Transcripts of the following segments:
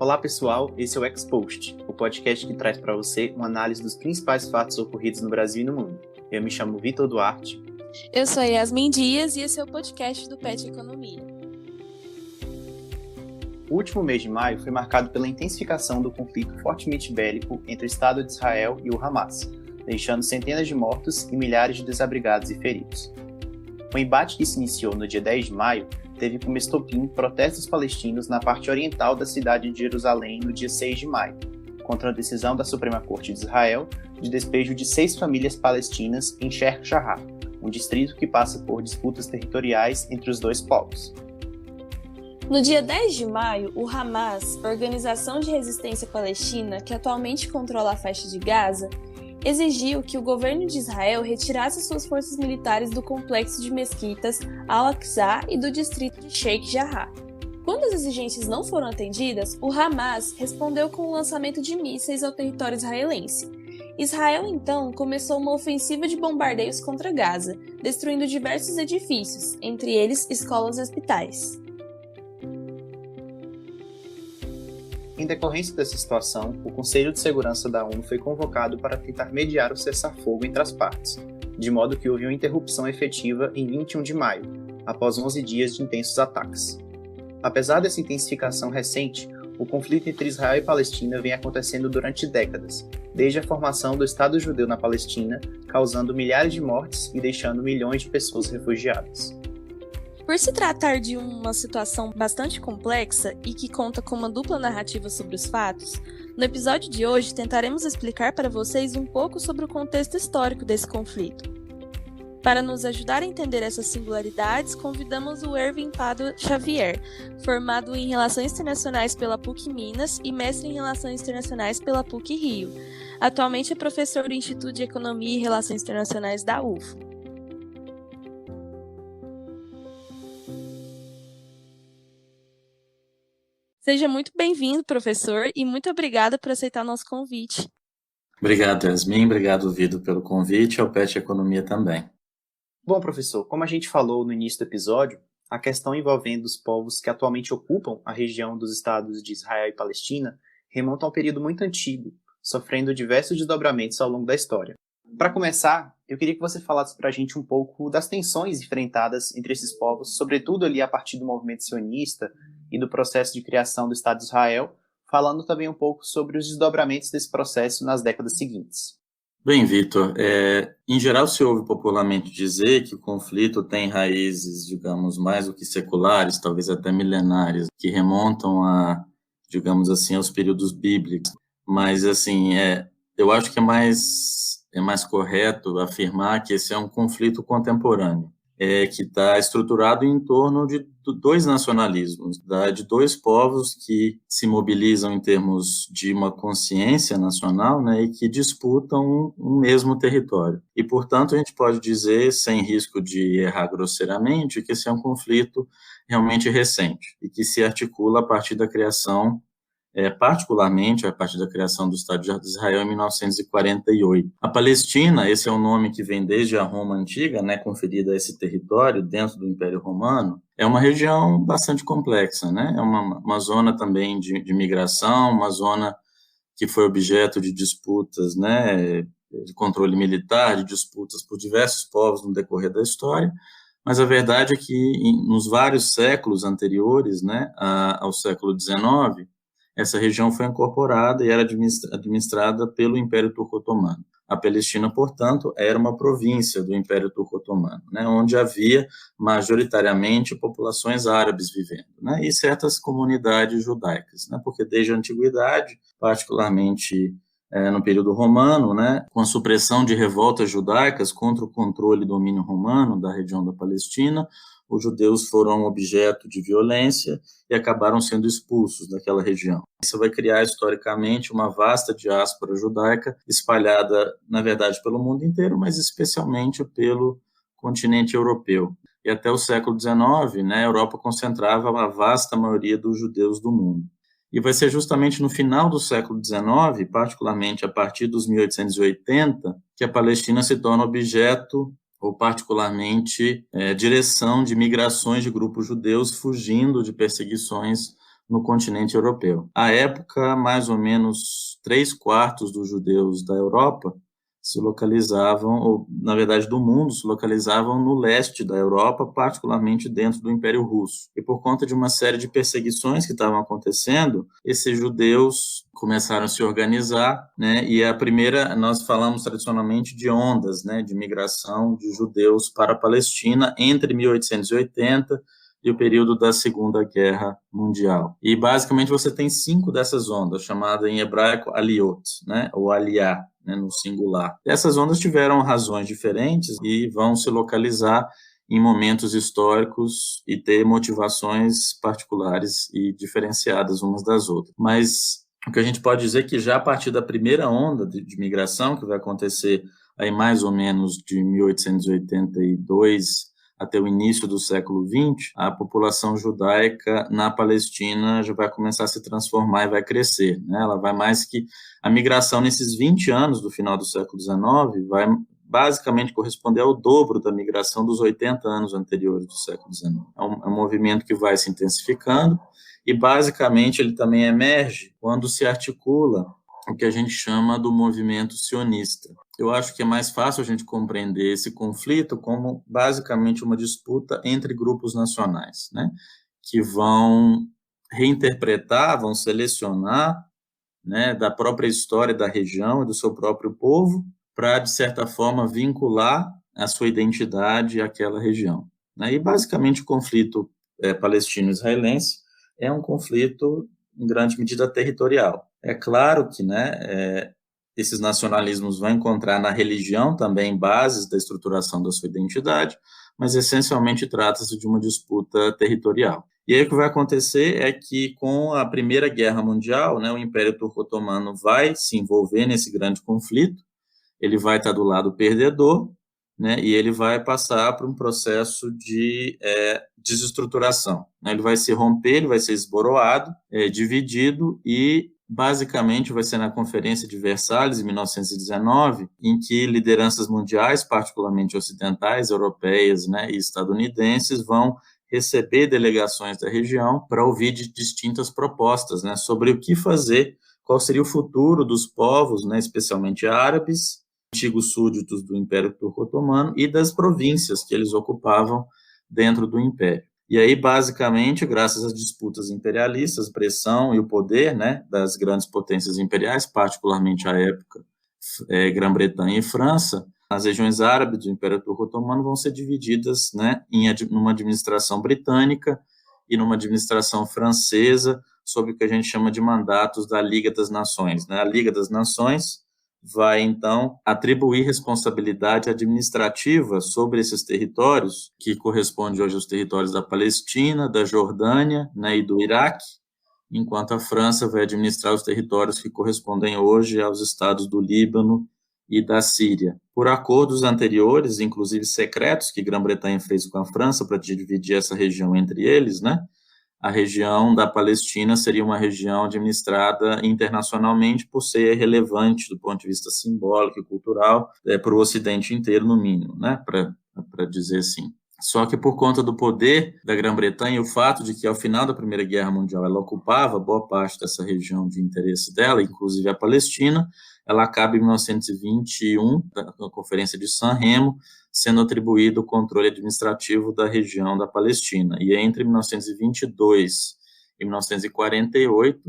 Olá pessoal, esse é o Expost, o podcast que traz para você uma análise dos principais fatos ocorridos no Brasil e no mundo. Eu me chamo Vitor Duarte. Eu sou a Yasmin Dias e esse é o podcast do PET Economia. O último mês de maio foi marcado pela intensificação do conflito fortemente bélico entre o Estado de Israel e o Hamas, deixando centenas de mortos e milhares de desabrigados e feridos. O embate que se iniciou no dia 10 de maio teve como estopim protestos palestinos na parte oriental da cidade de Jerusalém no dia 6 de maio, contra a decisão da Suprema Corte de Israel de despejo de 6 famílias palestinas em Sheikh Jarrah, um distrito que passa por disputas territoriais entre os dois povos. No dia 10 de maio, o Hamas, Organização de Resistência Palestina, que atualmente controla a faixa de Gaza, exigiu que o governo de Israel retirasse suas forças militares do complexo de mesquitas Al-Aqsa e do distrito de Sheikh Jarrah. Quando as exigências não foram atendidas, o Hamas respondeu com o lançamento de mísseis ao território israelense. Israel, então, começou uma ofensiva de bombardeios contra Gaza, destruindo diversos edifícios, entre eles escolas e hospitais. Em decorrência dessa situação, o Conselho de Segurança da ONU foi convocado para tentar mediar o cessar-fogo entre as partes, de modo que houve uma interrupção efetiva em 21 de maio, após 11 dias de intensos ataques. Apesar dessa intensificação recente, o conflito entre Israel e Palestina vem acontecendo durante décadas, desde a formação do Estado Judeu na Palestina, causando milhares de mortes e deixando milhões de pessoas refugiadas. Por se tratar de uma situação bastante complexa e que conta com uma dupla narrativa sobre os fatos, no episódio de hoje tentaremos explicar para vocês um pouco sobre o contexto histórico desse conflito. Para nos ajudar a entender essas singularidades, convidamos o Ervin Padua Xavier, formado em Relações Internacionais pela PUC Minas e mestre em Relações Internacionais pela PUC Rio. Atualmente é professor do Instituto de Economia e Relações Internacionais da UFO. Seja muito bem-vindo, professor, e muito obrigada por aceitar o nosso convite. Obrigado, Yasmin. Obrigado, Vitor, pelo convite e ao PET Economia também. Bom, professor, como a gente falou no início do episódio, a questão envolvendo os povos que atualmente ocupam a região dos estados de Israel e Palestina remonta a um período muito antigo, sofrendo diversos desdobramentos ao longo da história. Para começar, eu queria que você falasse para a gente um pouco das tensões enfrentadas entre esses povos, sobretudo ali a partir do movimento sionista e do processo de criação do Estado de Israel, falando também um pouco sobre os desdobramentos desse processo nas décadas seguintes. Bem, Vitor, em geral se ouve popularmente dizer que o conflito tem raízes, digamos, mais do que seculares, talvez até milenares, que remontam a, digamos assim, aos períodos bíblicos. Mas, assim, eu acho que é mais correto afirmar que esse é um conflito contemporâneo, que está estruturado em torno de dois nacionalismos, de dois povos que se mobilizam em termos de uma consciência nacional, né, e que disputam um mesmo território. E, portanto, a gente pode dizer, sem risco de errar grosseiramente, que esse é um conflito realmente recente e que se articula a partir da criação particularmente a partir da criação do Estado de Israel em 1948. A Palestina, esse é um nome que vem desde a Roma antiga, né, conferida a esse território dentro do Império Romano, é uma região bastante complexa, né, é uma zona também de migração, uma zona que foi objeto de disputas, né, de controle militar, de disputas por diversos povos no decorrer da história, mas a verdade é que nos vários séculos anteriores, né, ao século XIX, essa região foi incorporada e era administrada pelo Império Turco-Otomano. A Palestina, portanto, era uma província do Império Turco-Otomano, né, onde havia majoritariamente populações árabes vivendo, né, e certas comunidades judaicas, né, porque desde a antiguidade, particularmente no período romano, né, com a supressão de revoltas judaicas contra o controle e domínio romano da região da Palestina, os judeus foram objeto de violência e acabaram sendo expulsos daquela região. Isso vai criar, historicamente, uma vasta diáspora judaica espalhada, na verdade, pelo mundo inteiro, mas especialmente pelo continente europeu. E até o século XIX, né, a Europa concentrava a vasta maioria dos judeus do mundo. E vai ser justamente no final do século XIX, particularmente a partir dos 1880, que a Palestina se torna objeto ou particularmente direção de migrações de grupos judeus fugindo de perseguições no continente europeu. À época, mais ou menos 3/4 dos judeus da Europa se localizavam, ou na verdade do mundo, se localizavam no leste da Europa, particularmente dentro do Império Russo. E por conta de uma série de perseguições que estavam acontecendo, esses judeus começaram a se organizar, né? E a primeira, nós falamos tradicionalmente de ondas, né, de migração de judeus para a Palestina entre 1880 e o período da Segunda Guerra Mundial. E basicamente você tem 5 dessas ondas, chamada em hebraico aliot, né, ou aliá, né, no singular. Essas ondas tiveram razões diferentes e vão se localizar em momentos históricos e ter motivações particulares e diferenciadas umas das outras. Mas o que a gente pode dizer é que já a partir da primeira onda de migração, que vai acontecer aí mais ou menos de 1882 até o início do século XX, a população judaica na Palestina já vai começar a se transformar e vai crescer, né? Ela vai mais que a migração nesses 20 anos do final do século XIX vai basicamente corresponder ao dobro da migração dos 80 anos anteriores do século XIX. É um movimento que vai se intensificando e basicamente ele também emerge quando se articula o que a gente chama do movimento sionista. Eu acho que é mais fácil a gente compreender esse conflito como basicamente uma disputa entre grupos nacionais, né, que vão reinterpretar, vão selecionar, né, da própria história da região e do seu próprio povo para, de certa forma, vincular a sua identidade àquela região, né? E basicamente o conflito palestino-israelense é um conflito em grande medida territorial. É claro que, né, esses nacionalismos vão encontrar na religião também bases da estruturação da sua identidade, mas essencialmente trata-se de uma disputa territorial. E aí o que vai acontecer é que com a Primeira Guerra Mundial, né, o Império Turco-Otomano vai se envolver nesse grande conflito, ele vai estar do lado perdedor, né, e ele vai passar por um processo de desestruturação, né? Ele vai se romper, ele vai ser esboroado, dividido e basicamente vai ser na Conferência de Versalhes, em 1919, em que lideranças mundiais, particularmente ocidentais, europeias, né, e estadunidenses, vão receber delegações da região para ouvir de distintas propostas, né, sobre o que fazer, qual seria o futuro dos povos, né, especialmente árabes, antigos súditos do Império Turco-Otomano e das províncias que eles ocupavam dentro do Império. E aí, basicamente, graças às disputas imperialistas, pressão e o poder, né, das grandes potências imperiais, particularmente à época Grã-Bretanha e França, as regiões árabes do Império Turco-Otomano vão ser divididas, né, numa administração britânica e numa administração francesa, sob o que a gente chama de mandatos da Liga das Nações, né? A Liga das Nações vai, então, atribuir responsabilidade administrativa sobre esses territórios, que corresponde hoje aos territórios da Palestina, da Jordânia, né, e do Iraque, enquanto a França vai administrar os territórios que correspondem hoje aos estados do Líbano e da Síria. Por acordos anteriores, inclusive secretos, que Grã-Bretanha fez com a França para dividir essa região entre eles, né, a região da Palestina seria uma região administrada internacionalmente por ser relevante do ponto de vista simbólico e cultural para o Ocidente inteiro, no mínimo, né, para dizer assim. Só que por conta do poder da Grã-Bretanha e o fato de que ao final da Primeira Guerra Mundial ela ocupava boa parte dessa região de interesse dela, inclusive a Palestina, ela acaba em 1921, na Conferência de San Remo, sendo atribuído o controle administrativo da região da Palestina. E entre 1922 e 1948,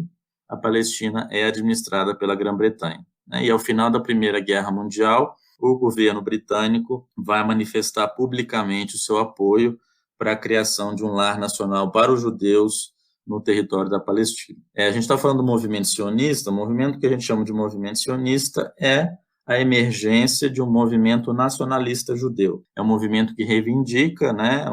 a Palestina é administrada pela Grã-Bretanha, né? E ao final da Primeira Guerra Mundial, o governo britânico vai manifestar publicamente o seu apoio para a criação de um lar nacional para os judeus no território da Palestina. A gente está falando do movimento sionista. O movimento que a gente chama de movimento sionista é a emergência de um movimento nacionalista judeu. É um movimento que reivindica, né,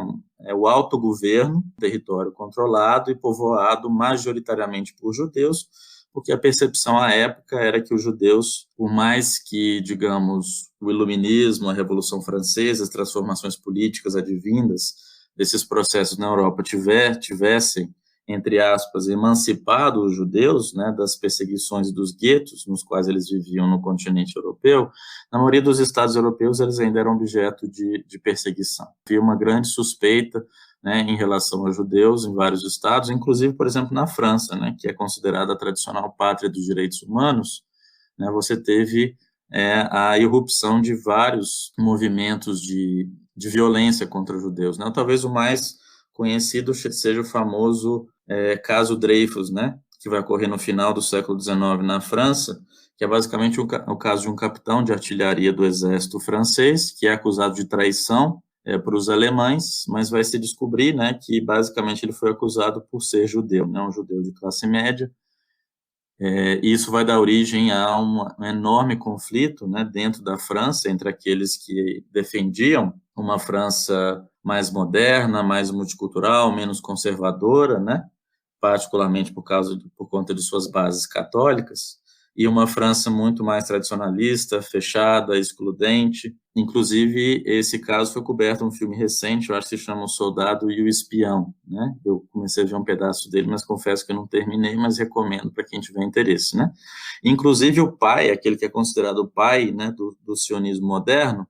o autogoverno, território controlado e povoado majoritariamente por judeus, porque a percepção à época era que os judeus, por mais que, digamos, o iluminismo, a Revolução Francesa, as transformações políticas advindas desses processos na Europa tivessem, entre aspas, emancipado os judeus, né, das perseguições e dos guetos nos quais eles viviam no continente europeu, na maioria dos estados europeus eles ainda eram objeto de perseguição. Havia uma grande suspeita né, em relação aos judeus em vários estados, inclusive, por exemplo, na França, né, que é considerada a tradicional pátria dos direitos humanos, né, você teve a irrupção de vários movimentos de violência contra os judeus, né? Talvez o mais conhecido seja o famoso caso Dreyfus, né, que vai ocorrer no final do século XIX na França, que é basicamente o caso de um capitão de artilharia do exército francês, que é acusado de traição para os alemães, mas vai se descobrir, né, que basicamente ele foi acusado por ser judeu, né, um judeu de classe média. E isso vai dar origem a um enorme conflito, né, dentro da França, entre aqueles que defendiam uma França mais moderna, mais multicultural, menos conservadora, né, particularmente por conta de suas bases católicas, e uma França muito mais tradicionalista, fechada, excludente. Inclusive, esse caso foi coberto em um filme recente, eu acho que se chama O Soldado e o Espião, né? Eu comecei a ver um pedaço dele, mas confesso que eu não terminei, mas recomendo para quem tiver interesse, né? Inclusive, o pai, aquele que é considerado o pai, né, do sionismo moderno,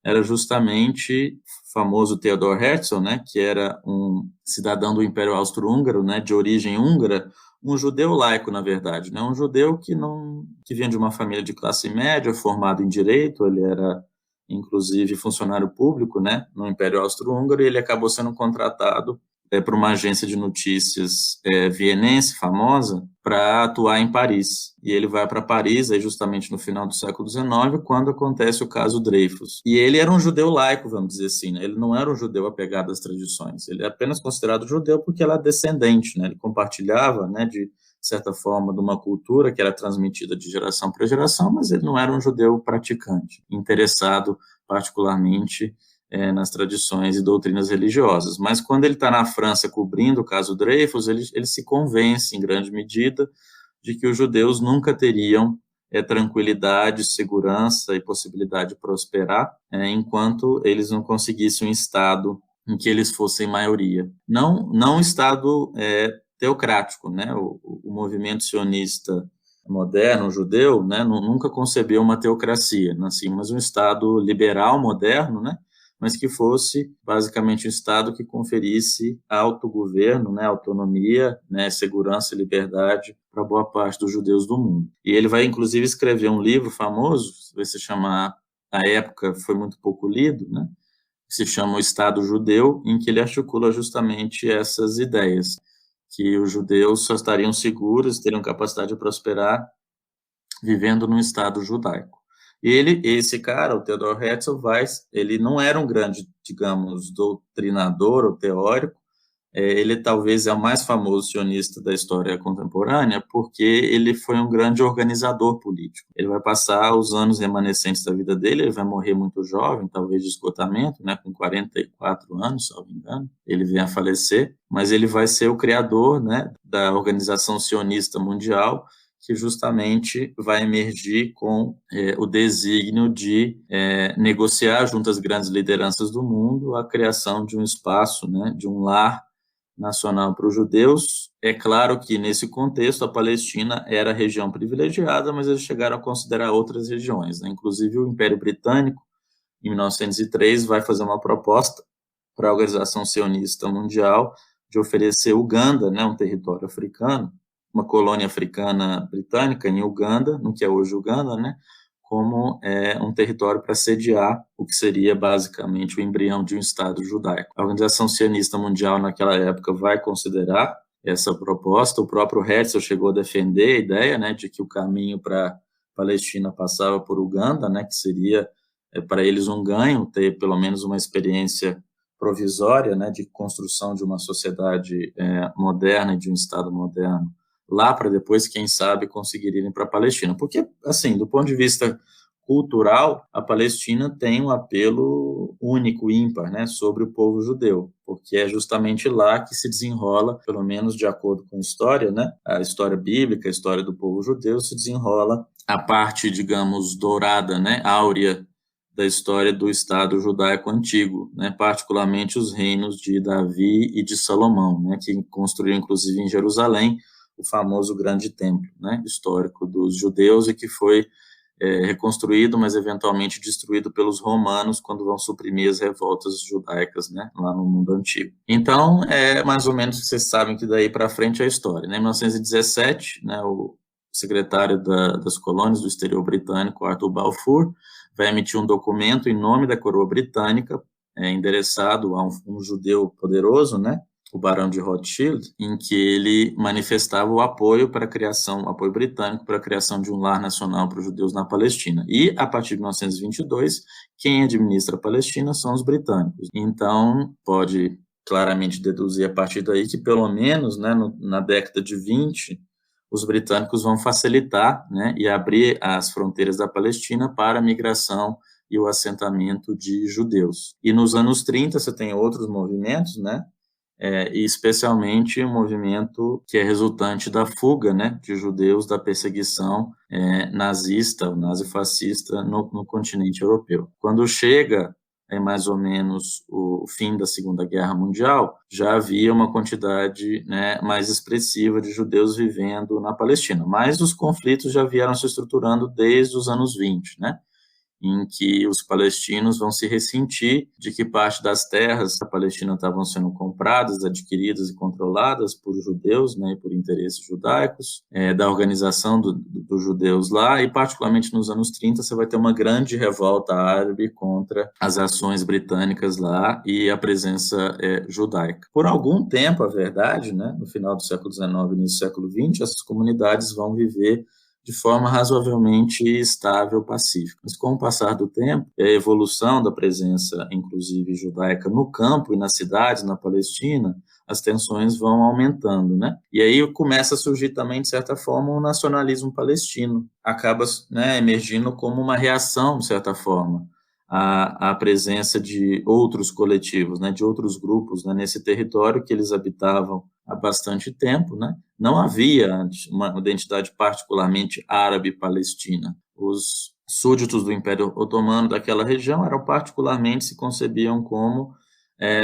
era justamente o famoso Theodor Herzl, né, que era um cidadão do Império Austro-Húngaro, né, de origem húngara, um judeu laico, na verdade, né, um judeu que vinha de uma família de classe média, formado em direito, ele era, inclusive, funcionário público, né, no Império Austro-Húngaro, e ele acabou sendo contratado para uma agência de notícias vienense, famosa, para atuar em Paris. E ele vai para Paris, aí justamente no final do século XIX, quando acontece o caso Dreyfus. E ele era um judeu laico, vamos dizer assim, né? Ele não era um judeu apegado às tradições, ele é apenas considerado judeu porque ele é descendente, né? Ele compartilhava, né, de certa forma, de uma cultura que era transmitida de geração para geração, mas ele não era um judeu praticante, interessado particularmente nas tradições e doutrinas religiosas. Mas quando ele está na França cobrindo o caso Dreyfus, ele se convence, em grande medida, de que os judeus nunca teriam tranquilidade, segurança e possibilidade de prosperar enquanto eles não conseguissem um Estado em que eles fossem maioria. Não um Estado teocrático, né? O movimento sionista moderno, judeu, né, nunca concebeu uma teocracia, assim, mas um Estado liberal, moderno, né, mas que fosse basicamente um Estado que conferisse autogoverno, né, autonomia, né, segurança e liberdade para boa parte dos judeus do mundo. E ele vai, inclusive, escrever um livro famoso, vai se chamar, à época foi muito pouco lido, né, que se chama O Estado Judeu, em que ele articula justamente essas ideias, que os judeus só estariam seguros, teriam capacidade de prosperar vivendo num Estado judaico. Esse cara, o Theodor Herzl, ele não era um grande, digamos, doutrinador ou teórico, ele talvez é o mais famoso sionista da história contemporânea, porque ele foi um grande organizador político. Ele vai passar os anos remanescentes da vida dele, ele vai morrer muito jovem, talvez de esgotamento, né, com 44 anos, se não me engano, ele vem a falecer, mas ele vai ser o criador, né, da Organização Sionista Mundial, que justamente vai emergir com o desígnio de negociar junto às grandes lideranças do mundo a criação de um espaço, né, de um lar nacional para os judeus. É claro que, nesse contexto, a Palestina era a região privilegiada, mas eles chegaram a considerar outras regiões, né? Inclusive, o Império Britânico, em 1903, vai fazer uma proposta para a Organização Sionista Mundial de oferecer Uganda, né, um território africano, uma colônia africana britânica em Uganda, no que é hoje Uganda, né, como um território para sediar o que seria basicamente o embrião de um Estado judaico. A Organização Sionista Mundial, naquela época, vai considerar essa proposta. O próprio Herzl chegou a defender a ideia, né, de que o caminho para a Palestina passava por Uganda, né, que seria para eles um ganho, ter pelo menos uma experiência provisória, né, de construção de uma sociedade moderna e de um Estado moderno lá, para depois, quem sabe, conseguir irem para a Palestina. Porque, assim, do ponto de vista cultural, a Palestina tem um apelo único, ímpar, né, sobre o povo judeu, porque é justamente lá que se desenrola, pelo menos de acordo com a história, né, a história bíblica, a história do povo judeu, se desenrola a parte, digamos, dourada, né, áurea da história do Estado judaico antigo, né, particularmente os reinos de Davi e de Salomão, né, que construíram, inclusive, em Jerusalém, o famoso grande templo, né, histórico dos judeus, e que foi reconstruído, mas eventualmente destruído pelos romanos quando vão suprimir as revoltas judaicas, né, lá no mundo antigo. Então, mais ou menos vocês sabem que daí para frente é a história. Né? Em 1917, né, o secretário das colônias do exterior britânico, Arthur Balfour, vai emitir um documento em nome da coroa britânica, endereçado a um judeu poderoso, né, o Barão de Rothschild, em que ele manifestava o apoio britânico para a criação de um lar nacional para os judeus na Palestina. E, a partir de 1922, quem administra a Palestina são os britânicos. Então, pode claramente deduzir a partir daí que, pelo menos, né, na década de 20, os britânicos vão facilitar, né, e abrir as fronteiras da Palestina para a migração e o assentamento de judeus. E nos anos 30 você tem outros movimentos, né, e especialmente um movimento que é resultante da fuga, né, de judeus da perseguição nazista, ou nazifascista no continente europeu. Quando chega mais ou menos o fim da Segunda Guerra Mundial, já havia uma quantidade, né, mais expressiva de judeus vivendo na Palestina, mas os conflitos já vieram se estruturando desde os anos 20, né, em que os palestinos vão se ressentir de que parte das terras da Palestina estavam sendo compradas, adquiridas e controladas por judeus, né, e por interesses judaicos, da organização dos judeus lá, e particularmente nos anos 30 você vai ter uma grande revolta árabe contra as ações britânicas lá e a presença judaica. Por algum tempo, a verdade, né, no final do século XIX e início do século XX, essas comunidades vão viver de forma razoavelmente estável, pacífica. Mas com o passar do tempo, a evolução da presença, inclusive judaica, no campo e nas cidades, na Palestina, as tensões vão aumentando, né? E aí começa a surgir também, de certa forma, o nacionalismo palestino. Acaba, né, emergindo como uma reação, de certa forma, à presença de outros coletivos, né, de outros grupos, né, nesse território que eles habitavam há bastante tempo, né? Não havia uma identidade particularmente árabe-palestina. Os súditos do Império Otomano daquela região se concebiam como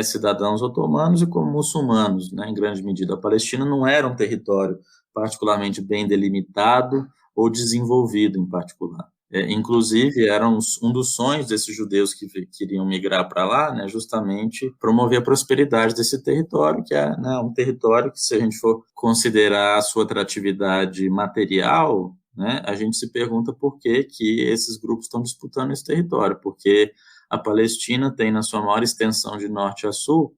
cidadãos otomanos e como muçulmanos, né, em grande medida. A Palestina não era um território particularmente bem delimitado ou desenvolvido em particular. Inclusive, era um dos sonhos desses judeus que queriam migrar para lá, né, justamente promover a prosperidade desse território, que é, né, um território que, se a gente for considerar a sua atratividade material, né, a gente se pergunta por que esses grupos estão disputando esse território, porque a Palestina tem, na sua maior extensão de norte a sul,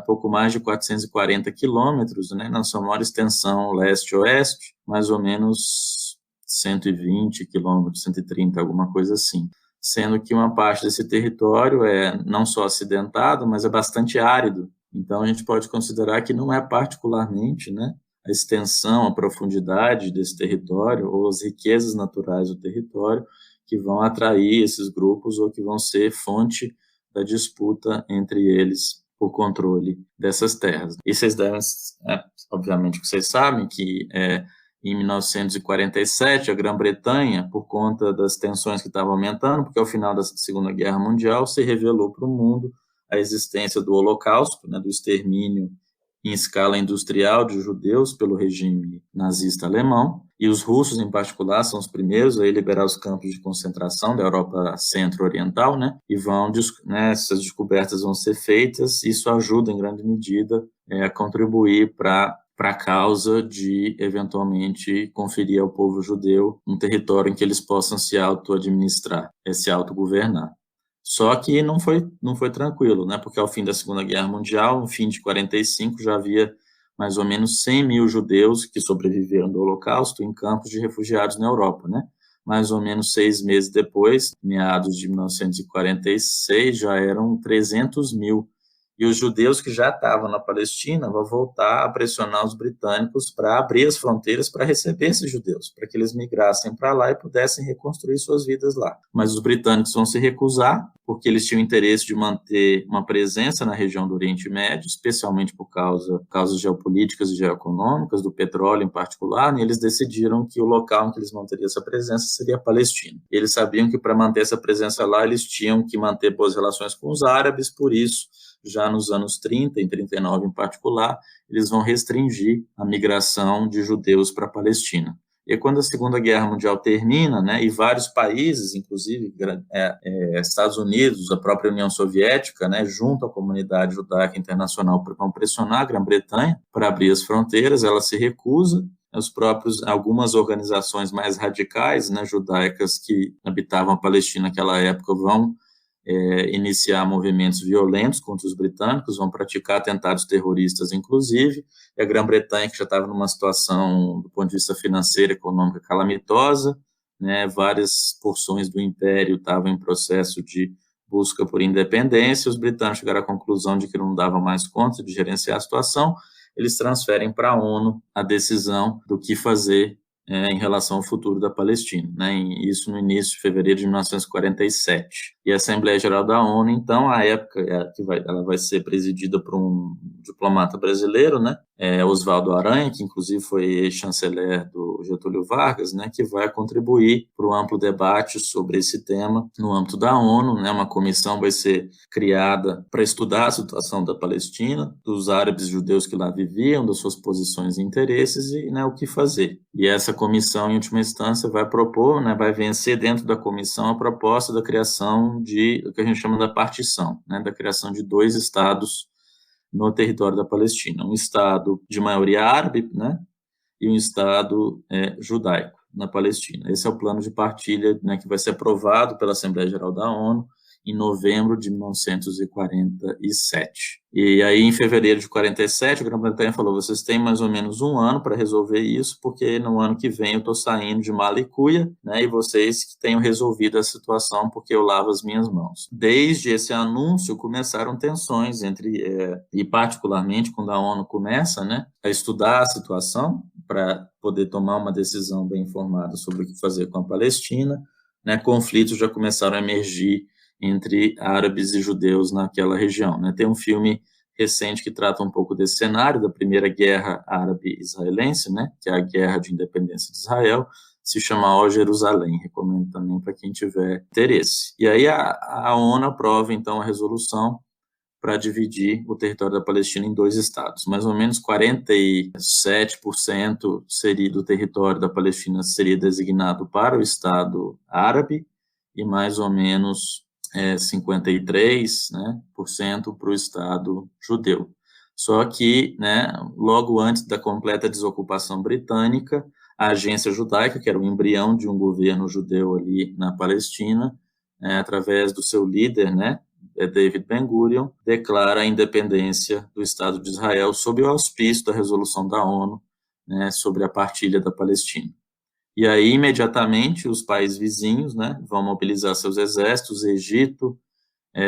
pouco mais de 440 quilômetros, né, na sua maior extensão leste-oeste, mais ou menos 120 quilômetros, 130, alguma coisa assim. Sendo que uma parte desse território é não só acidentado, mas é bastante árido. Então, a gente pode considerar que não é particularmente, né, a extensão, a profundidade desse território ou as riquezas naturais do território que vão atrair esses grupos ou que vão ser fonte da disputa entre eles por controle dessas terras. E vocês devem, obviamente, que vocês sabem que em 1947, a Grã-Bretanha, por conta das tensões que estavam aumentando, porque ao final da Segunda Guerra Mundial se revelou para o mundo a existência do Holocausto, né, do extermínio em escala industrial de judeus pelo regime nazista alemão, e os russos, em particular, são os primeiros a liberar os campos de concentração da Europa centro-oriental, né, e essas descobertas vão ser feitas, e isso ajuda, em grande medida, a contribuir para a causa de, eventualmente, conferir ao povo judeu um território em que eles possam se auto-administrar, se autogovernar. Só que não foi tranquilo, né? Porque ao fim da Segunda Guerra Mundial, no fim de 45, já havia mais ou menos 100 mil judeus que sobreviveram do Holocausto em campos de refugiados na Europa, né? Mais ou menos 6 meses depois, meados de 1946, já eram 300 mil. E os judeus que já estavam na Palestina vão voltar a pressionar os britânicos para abrir as fronteiras para receber esses judeus, para que eles migrassem para lá e pudessem reconstruir suas vidas lá. Mas os britânicos vão se recusar, porque eles tinham interesse de manter uma presença na região do Oriente Médio, especialmente por causas geopolíticas e geoeconômicas, do petróleo em particular, e eles decidiram que o local em que eles manteriam essa presença seria a Palestina. Eles sabiam que para manter essa presença lá, eles tinham que manter boas relações com os árabes, por isso, já nos anos 30, em 39 em particular, eles vão restringir a migração de judeus para a Palestina. E quando a Segunda Guerra Mundial termina, né, e vários países, inclusive Estados Unidos, a própria União Soviética, né, junto à comunidade judaica internacional, vão pressionar a Grã-Bretanha para abrir as fronteiras, ela se recusa. Algumas organizações mais radicais, né, judaicas que habitavam a Palestina naquela época vão iniciar movimentos violentos contra os britânicos, vão praticar atentados terroristas, inclusive, e a Grã-Bretanha, que já estava numa situação, do ponto de vista financeiro e econômico, calamitosa, né, várias porções do império estavam em processo de busca por independência, os britânicos chegaram à conclusão de que não dava mais conta de gerenciar a situação, eles transferem para a ONU a decisão do que fazer em relação ao futuro da Palestina, né? Isso no início de fevereiro de 1947. E a Assembleia Geral da ONU, então, à época, ela vai ser presidida por um diplomata brasileiro, né? Oswaldo Aranha, que inclusive foi chanceler do Getúlio Vargas, né? Que vai contribuir para o amplo debate sobre esse tema no âmbito da ONU, né? Uma comissão vai ser criada para estudar a situação da Palestina, dos árabes e judeus que lá viviam, das suas posições e interesses e, né, o que fazer. E essa comissão, em última instância, vai propor, né, vai vencer dentro da comissão a proposta da criação o que a gente chama da partição, né, da criação de 2 estados no território da Palestina, um estado de maioria árabe, né, e um estado judaico na Palestina. Esse é o plano de partilha, né, que vai ser aprovado pela Assembleia Geral da ONU em novembro de 1947. E aí, em fevereiro de 47, a Grã-Bretanha falou, vocês têm mais ou menos um ano para resolver isso, porque no ano que vem eu estou saindo de mala e cuia, né, e vocês que tenham resolvido a situação, porque eu lavo as minhas mãos. Desde esse anúncio, começaram tensões e particularmente quando a ONU começa, né, a estudar a situação, para poder tomar uma decisão bem informada sobre o que fazer com a Palestina, né, conflitos já começaram a emergir entre árabes e judeus naquela região, né? Tem um filme recente que trata um pouco desse cenário da Primeira Guerra Árabe-Israelense, né? Que é a Guerra de Independência de Israel, se chama Ó Jerusalém, recomendo também para quem tiver interesse. E aí a ONU aprova, então, a resolução para dividir o território da Palestina em 2 estados. Mais ou menos 47% do território da Palestina seria designado para o Estado árabe e mais ou menos 53%, né, para o Estado judeu. Só que, né, logo antes da completa desocupação britânica, a Agência Judaica, que era o embrião de um governo judeu ali na Palestina, através do seu líder, né, David Ben-Gurion, declara a independência do Estado de Israel sob o auspício da resolução da ONU, né, sobre a partilha da Palestina. E aí, imediatamente, os países vizinhos, né, vão mobilizar seus exércitos, Egito,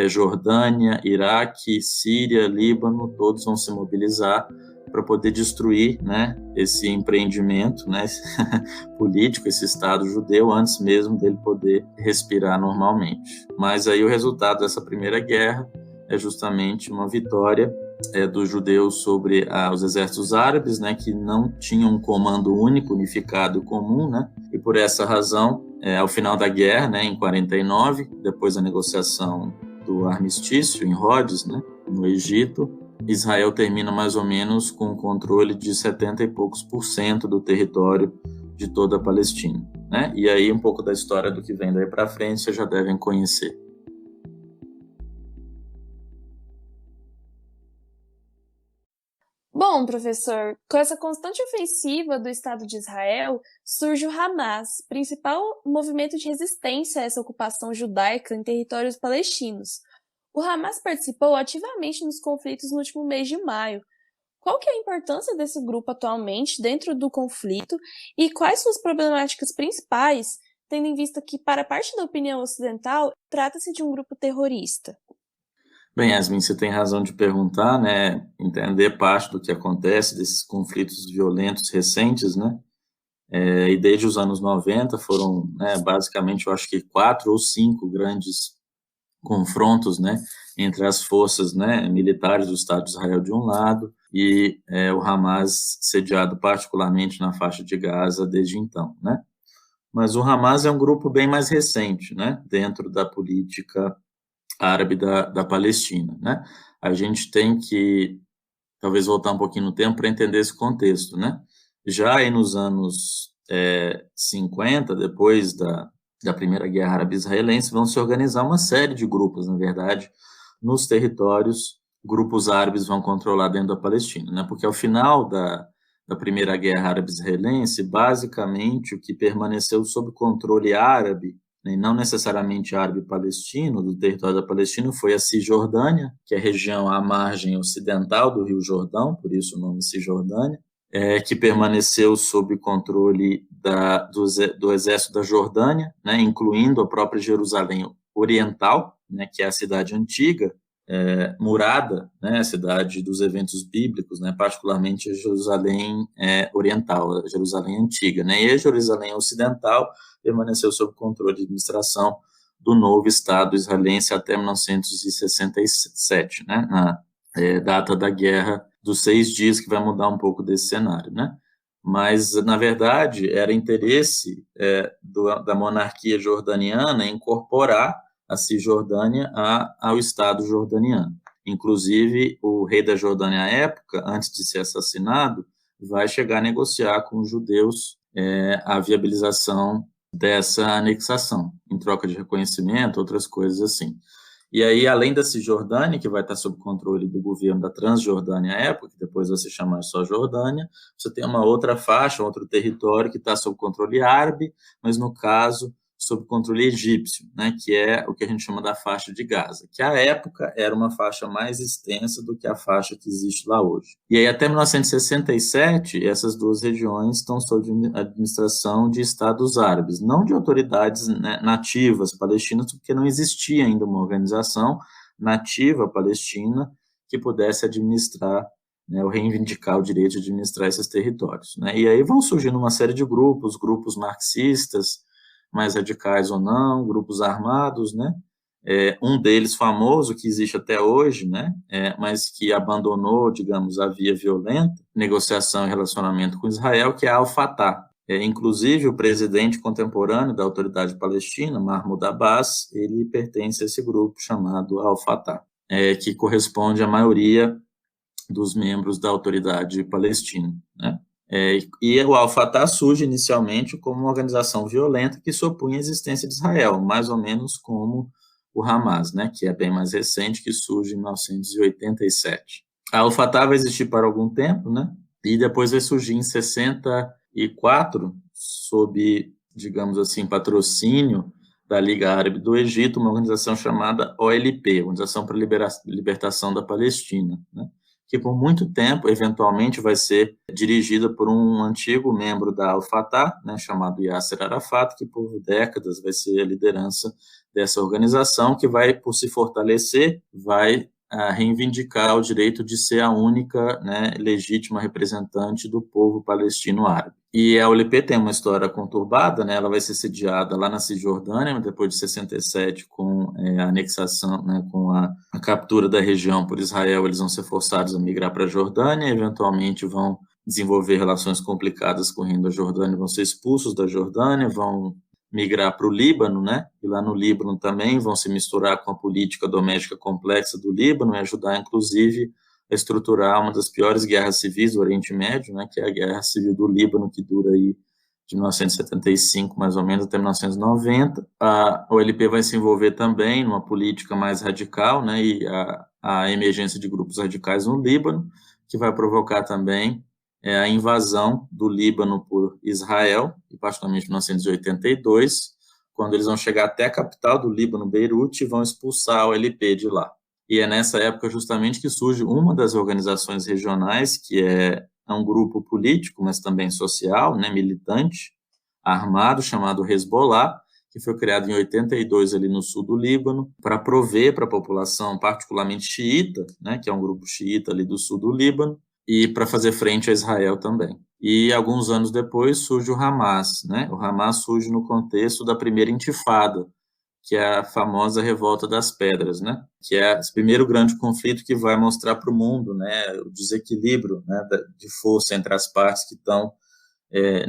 Jordânia, Iraque, Síria, Líbano, todos vão se mobilizar para poder destruir, né, esse empreendimento, né, político, esse Estado judeu, antes mesmo dele poder respirar normalmente. Mas aí o resultado dessa Primeira Guerra é justamente uma vitória dos judeus sobre os exércitos árabes, né, que não tinham um comando único, unificado e comum, né, e por essa razão, ao final da guerra, né, em 49, depois da negociação do armistício em Rhodes, né, no Egito, Israel termina mais ou menos com o controle de 70 e poucos % do território de toda a Palestina, né, e aí um pouco da história do que vem daí para frente vocês já devem conhecer. Bom, professor, com essa constante ofensiva do Estado de Israel, surge o Hamas, principal movimento de resistência a essa ocupação judaica em territórios palestinos. O Hamas participou ativamente nos conflitos no último mês de maio. Qual que é a importância desse grupo atualmente dentro do conflito e quais suas problemáticas principais, tendo em vista que, para parte da opinião ocidental, trata-se de um grupo terrorista? Bem, Yasmin, você tem razão de perguntar, né, entender parte do que acontece, desses conflitos violentos recentes, né, e desde os anos 90 foram, né, basicamente, eu acho que 4 ou 5 grandes confrontos, né, entre as forças, né, militares do Estado de Israel de um lado e o Hamas sediado particularmente na faixa de Gaza desde então, né. Mas o Hamas é um grupo bem mais recente, né, dentro da política árabe da Palestina, né? A gente tem que, talvez, voltar um pouquinho no tempo para entender esse contexto, né? Já aí nos anos 50, depois da Primeira Guerra Árabe-Israelense, vão se organizar uma série de grupos, na verdade, nos territórios, grupos árabes vão controlar dentro da Palestina, né? Porque ao final da Primeira Guerra Árabe-Israelense, basicamente o que permaneceu sob controle árabe, né, não necessariamente árabe-palestino, do território da Palestina, foi a Cisjordânia, que é a região à margem ocidental do Rio Jordão, por isso o nome Cisjordânia, que permaneceu sob controle do exército da Jordânia, né, incluindo a própria Jerusalém Oriental, né, que é a cidade antiga, murada, né, a cidade dos eventos bíblicos, né, particularmente a Jerusalém Oriental, a Jerusalém Antiga, né, e a Jerusalém Ocidental permaneceu sob controle de administração do novo Estado israelense até 1967, né, na data da Guerra dos 6 Dias, que vai mudar um pouco desse cenário, né? Mas, na verdade, era interesse da monarquia jordaniana incorporar a Cisjordânia ao Estado jordaniano. Inclusive, o rei da Jordânia à época, antes de ser assassinado, vai chegar a negociar com os judeus a viabilização dessa anexação, em troca de reconhecimento, outras coisas assim. E aí, além da Cisjordânia, que vai estar sob controle do governo da Transjordânia à época, que depois vai se chamar só Jordânia, você tem uma outra faixa, outro território que está sob controle árabe, mas no caso, sob controle egípcio, né, que é o que a gente chama da faixa de Gaza, que à época era uma faixa mais extensa do que a faixa que existe lá hoje. E aí, até 1967, essas duas regiões estão sob administração de estados árabes, não de autoridades, né, nativas palestinas, porque não existia ainda uma organização nativa palestina que pudesse administrar, né, ou reivindicar o direito de administrar esses territórios, né? E aí vão surgindo uma série de grupos marxistas, mais radicais ou não, grupos armados, né? Um deles famoso, que existe até hoje, né? Mas que abandonou, digamos, a via violenta, negociação e relacionamento com Israel, que é a Al-Fatah. Inclusive, o presidente contemporâneo da autoridade palestina, Mahmoud Abbas, ele pertence a esse grupo chamado Al-Fatah, que corresponde à maioria dos membros da autoridade palestina, né? E o Al-Fatah surge inicialmente como uma organização violenta que se opunha à existência de Israel, mais ou menos como o Hamas, né, que é bem mais recente, que surge em 1987. A Al-Fatah vai existir por algum tempo, né, e depois vai surgir em 64, sob, digamos assim, patrocínio da Liga Árabe do Egito, uma organização chamada OLP, Organização para a Libertação da Palestina, né, que por muito tempo, eventualmente, vai ser dirigida por um antigo membro da Al-Fatah, né, chamado Yasser Arafat, que por décadas vai ser a liderança dessa organização, que vai, por se fortalecer, vai reivindicar o direito de ser a única, né, legítima representante do povo palestino árabe. E a OLP tem uma história conturbada, né, ela vai ser sediada lá na Cisjordânia, depois de 67, com a anexação, né, com a captura da região por Israel, eles vão ser forçados a migrar para a Jordânia, eventualmente vão desenvolver relações complicadas com o reino da Jordânia, vão ser expulsos da Jordânia, vão migrar para o Líbano, né? E lá no Líbano também vão se misturar com a política doméstica complexa do Líbano e ajudar, inclusive, a estruturar uma das piores guerras civis do Oriente Médio, né? Que é a Guerra Civil do Líbano, que dura aí de 1975, mais ou menos, até 1990. A OLP vai se envolver também numa política mais radical, né? E a emergência de grupos radicais no Líbano, que vai provocar também a invasão do Líbano por Israel, e particularmente em 1982, quando eles vão chegar até a capital do Líbano, Beirute, e vão expulsar a OLP de lá. E é nessa época justamente que surge uma das organizações regionais, que é um grupo político, mas também social, né, militante, armado, chamado Hezbollah, que foi criado em 82 ali no sul do Líbano, para prover para a população, particularmente xiita, né, que é um grupo xiita ali do sul do Líbano, e para fazer frente a Israel também. E alguns anos depois surge o Hamas, né? O Hamas surge no contexto da primeira intifada, que é a famosa Revolta das Pedras, né? Que é esse primeiro grande conflito que vai mostrar para o mundo, né, o desequilíbrio, né, de força entre as partes que estão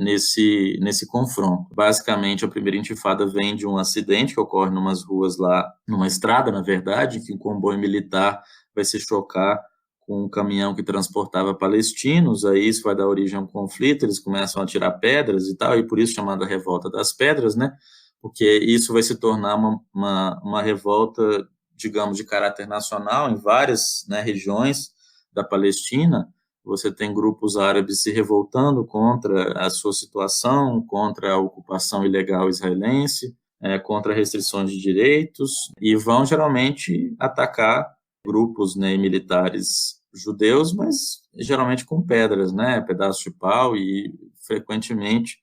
nesse confronto. Basicamente, a primeira intifada vem de um acidente que ocorre numas ruas lá, numa estrada, na verdade, que um comboio militar vai se chocar com um caminhão que transportava palestinos, aí isso vai dar origem a um conflito, eles começam a tirar pedras e tal, e por isso chamada Revolta das Pedras, né? Porque isso vai se tornar uma revolta, digamos, de caráter nacional em várias, né, regiões da Palestina. Você tem grupos árabes se revoltando contra a sua situação, contra a ocupação ilegal israelense, contra restrições de direitos, e vão geralmente atacar grupos, né, militares judeus, mas geralmente com pedras, né, pedaços de pau, e frequentemente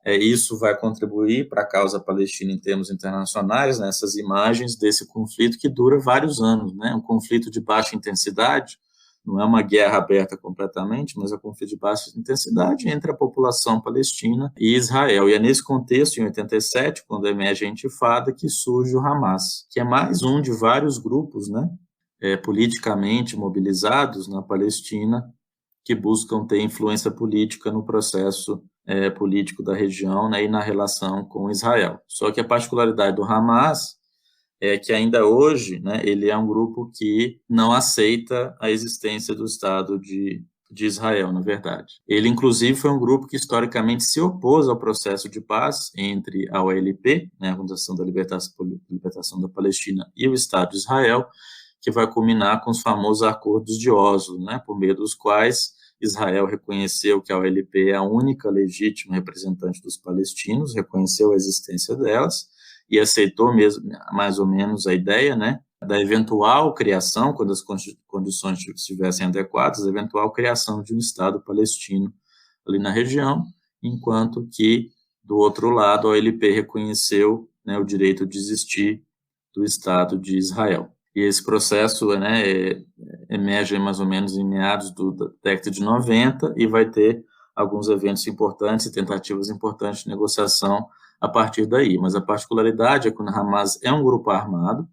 isso vai contribuir para a causa palestina em termos internacionais, né, essas imagens desse conflito que dura vários anos, né, um conflito de baixa intensidade, não é uma guerra aberta completamente, mas é um conflito de baixa intensidade entre a população palestina e Israel. E é nesse contexto, em 87, quando emerge a Intifada, que surge o Hamas, que é mais um de vários grupos, né, politicamente mobilizados na Palestina, que buscam ter influência política no processo político da região, né, e na relação com Israel. Só que a particularidade do Hamas é que ainda hoje, né, ele é um grupo que não aceita a existência do Estado de Israel, na verdade. Ele, inclusive, foi um grupo que historicamente se opôs ao processo de paz entre a OLP, né, a Organização da Libertação da Palestina, e o Estado de Israel, que vai culminar com os famosos acordos de Oslo, né, por meio dos quais Israel reconheceu que a OLP é a única legítima representante dos palestinos, reconheceu a existência delas e aceitou mesmo, mais ou menos, a ideia, né, da eventual criação, quando as condições estivessem adequadas, a eventual criação de um Estado palestino ali na região, enquanto que, do outro lado, a OLP reconheceu, né, o direito de existir do Estado de Israel. E esse processo, né, emerge mais ou menos em meados da década de 90 e vai ter alguns eventos importantes e tentativas importantes de negociação a partir daí. Mas a particularidade é que o Hamas é um grupo armado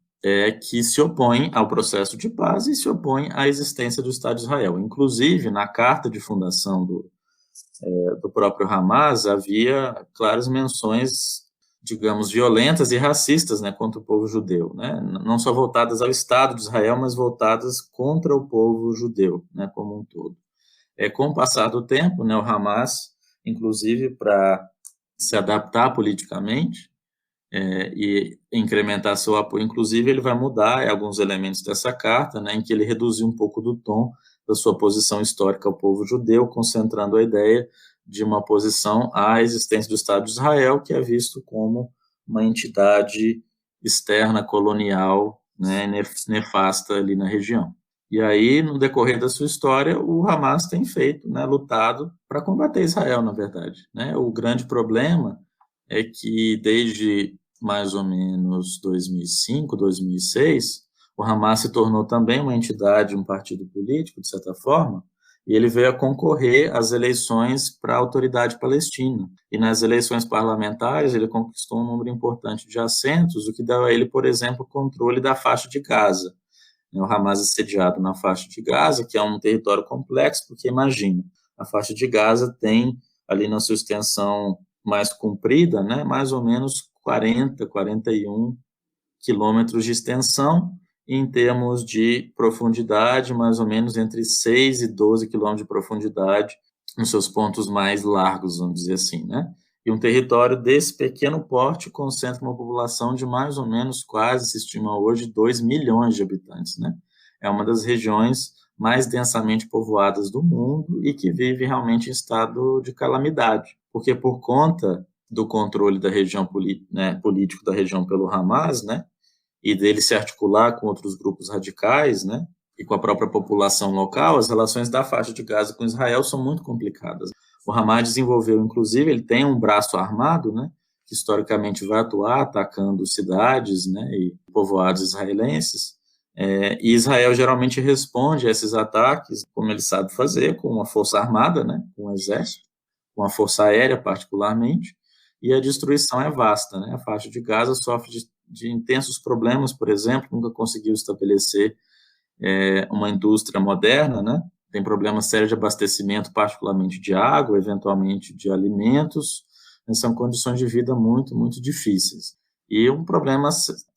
que se opõe ao processo de paz e se opõe à existência do Estado de Israel. Inclusive, na carta de fundação do próprio Hamas, havia claras menções, digamos, violentas e racistas, né, contra o povo judeu, né, não só voltadas ao Estado de Israel, mas voltadas contra o povo judeu, né, como um todo. Com o passar do tempo, né, o Hamas, inclusive para se adaptar politicamente e incrementar seu apoio, inclusive ele vai mudar alguns elementos dessa carta, né, em que ele reduziu um pouco do tom da sua posição histórica ao povo judeu, concentrando a ideia de uma oposição à existência do Estado de Israel, que é visto como uma entidade externa colonial, né, nefasta ali na região. E aí, no decorrer da sua história, o Hamas tem feito, né, lutado para combater Israel, na verdade, né? O grande problema é que desde mais ou menos 2005, 2006, o Hamas se tornou também uma entidade, um partido político, de certa forma, e ele veio a concorrer às eleições para a autoridade palestina. E nas eleições parlamentares, ele conquistou um número importante de assentos, o que deu a ele, por exemplo, o controle da faixa de Gaza. O Hamas é sediado na faixa de Gaza, que é um território complexo, porque imagina, a faixa de Gaza tem ali na sua extensão mais comprida, né, mais ou menos 40, 41 quilômetros de extensão, e em termos de profundidade, mais ou menos entre 6 e 12 quilômetros de profundidade, nos seus pontos mais largos, vamos dizer assim, né? E um território desse pequeno porte concentra uma população de mais ou menos, quase se estima hoje, 2 milhões de habitantes, né? É uma das regiões mais densamente povoadas do mundo e que vive realmente em estado de calamidade, porque por conta do controle da região político da região pelo Hamas, né, e dele se articular com outros grupos radicais, né, e com a própria população local, as relações da faixa de Gaza com Israel são muito complicadas. O Hamas desenvolveu, inclusive, ele tem um braço armado, né, que historicamente vai atuar atacando cidades, né, e povoados israelenses, e Israel geralmente responde a esses ataques, como ele sabe fazer, com uma força armada, né, com um exército, com a força aérea particularmente, e a destruição é vasta, né, a faixa de Gaza sofre de intensos problemas, por exemplo, nunca conseguiu estabelecer uma indústria moderna, né, tem problemas sérios de abastecimento, particularmente de água, eventualmente de alimentos, são condições de vida muito, muito difíceis. E um problema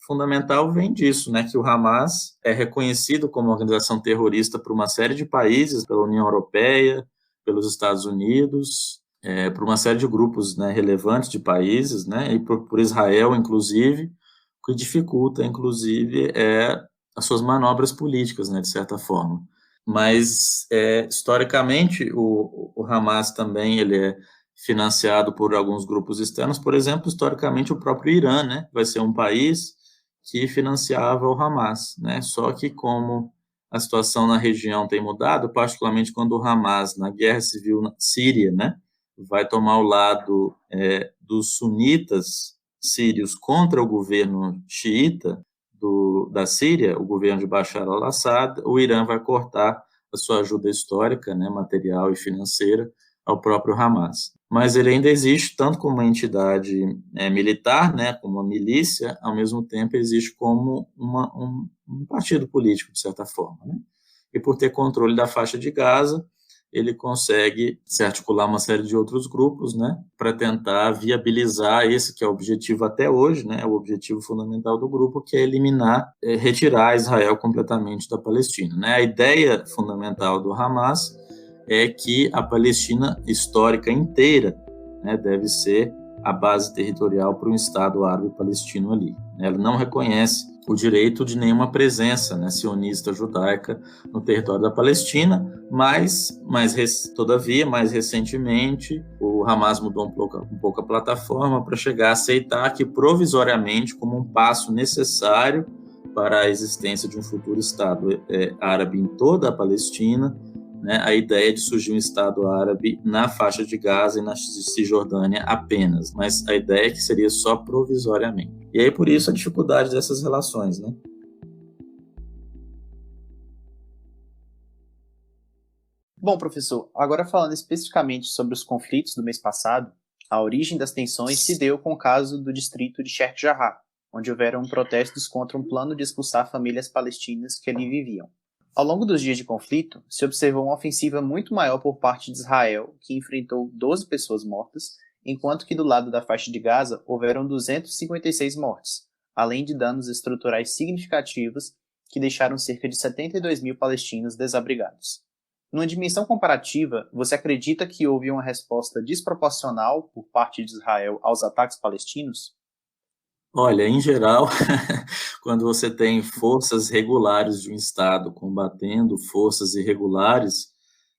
fundamental vem disso, né, que o Hamas é reconhecido como organização terrorista por uma série de países, pela União Europeia, pelos Estados Unidos, por uma série de grupos, né, relevantes de países, né, e por Israel, inclusive, o que dificulta, inclusive, as suas manobras políticas, né, de certa forma. Mas, historicamente, o Hamas também ele é financiado por alguns grupos externos, por exemplo, historicamente, o próprio Irã, né, vai ser um país que financiava o Hamas, né, só que como a situação na região tem mudado, particularmente quando o Hamas, na guerra civil na Síria, né, vai tomar o lado dos sunitas sírios contra o governo xiita da Síria, o governo de Bashar al-Assad, o Irã vai cortar a sua ajuda histórica, né, material e financeira, ao próprio Hamas. Mas ele ainda existe tanto como uma entidade militar, né, como uma milícia, ao mesmo tempo existe como um partido político, de certa forma, né? E por ter controle da faixa de Gaza, ele consegue se articular uma série de outros grupos, né, para tentar viabilizar esse que é o objetivo até hoje, né, o objetivo fundamental do grupo, que é eliminar, retirar Israel completamente da Palestina, né? A ideia fundamental do Hamas é que a Palestina histórica inteira, né, deve ser a base territorial para um Estado árabe palestino ali. Ela não reconhece o direito de nenhuma presença, né, sionista judaica no território da Palestina, mas todavia, mais recentemente, o Hamas mudou um pouco a plataforma para chegar a aceitar que, provisoriamente, como um passo necessário para a existência de um futuro Estado árabe em toda a Palestina, né, a ideia de surgir um Estado árabe na faixa de Gaza e na Cisjordânia apenas, mas a ideia é que seria só provisoriamente. E aí, por isso, a dificuldade dessas relações, né? Bom, professor, agora falando especificamente sobre os conflitos do mês passado, a origem das tensões se deu com o caso do distrito de Sheikh Jarrah, onde houveram protestos contra um plano de expulsar famílias palestinas que ali viviam. Ao longo dos dias de conflito, se observou uma ofensiva muito maior por parte de Israel, que enfrentou 12 pessoas mortas, enquanto que do lado da faixa de Gaza houveram 256 mortes, além de danos estruturais significativos que deixaram cerca de 72 mil palestinos desabrigados. Numa dimensão comparativa, você acredita que houve uma resposta desproporcional por parte de Israel aos ataques palestinos? Olha, em geral, quando você tem forças regulares de um Estado combatendo forças irregulares,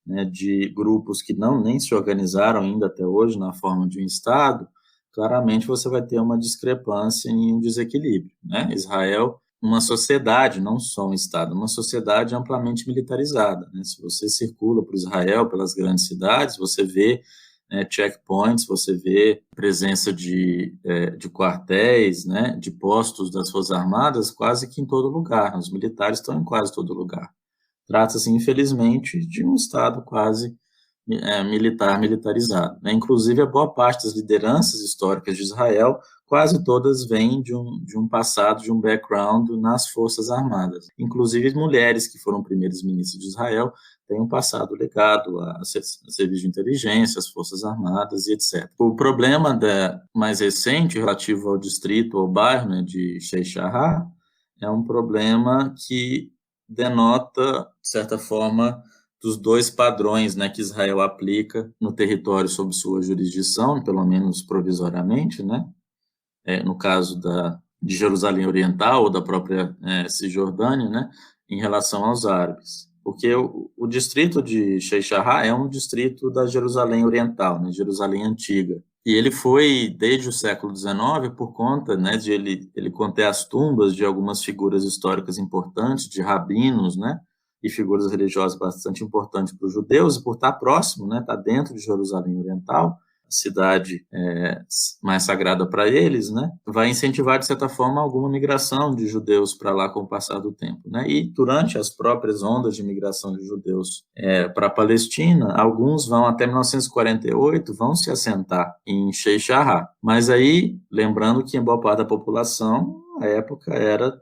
né, de grupos que nem se organizaram ainda até hoje na forma de um Estado, claramente você vai ter uma discrepância e um desequilíbrio, né? Israel, uma sociedade, não só um Estado, uma sociedade amplamente militarizada, né? Se você circula por Israel, pelas grandes cidades, você vê checkpoints, você vê presença de quartéis, né, de postos das Forças Armadas quase que em todo lugar. Os militares estão em quase todo lugar. Trata-se, infelizmente, de um Estado quase militarizado, né? Inclusive, a boa parte das lideranças históricas de Israel, quase todas vêm de um passado, de um background nas Forças Armadas. Inclusive, mulheres que foram primeiras ministras de Israel têm um passado ligado a serviço de inteligência, às Forças Armadas e etc. O problema mais recente, relativo ao distrito, ao bairro, né, de Sheikh Jarrah, é um problema que denota, de certa forma, dos dois padrões, né, que Israel aplica no território sob sua jurisdição, pelo menos provisoriamente, né, no caso de Jerusalém Oriental ou da própria Cisjordânia, né, em relação aos árabes. Porque o distrito de Sheikh Jarrah é um distrito da Jerusalém Oriental, né, Jerusalém Antiga. E ele foi, desde o século XIX, por conta, né, de ele conter as tumbas de algumas figuras históricas importantes, de rabinos, né, e figuras religiosas bastante importantes para os judeus, e por estar próximo, né, estar dentro de Jerusalém Oriental, a cidade mais sagrada para eles, né, vai incentivar, de certa forma, alguma migração de judeus para lá com o passar do tempo, né, e durante as próprias ondas de migração de judeus para a Palestina, alguns vão até 1948, vão se assentar em Sheikh Jarrah, mas aí, lembrando que em boa parte da população, a época era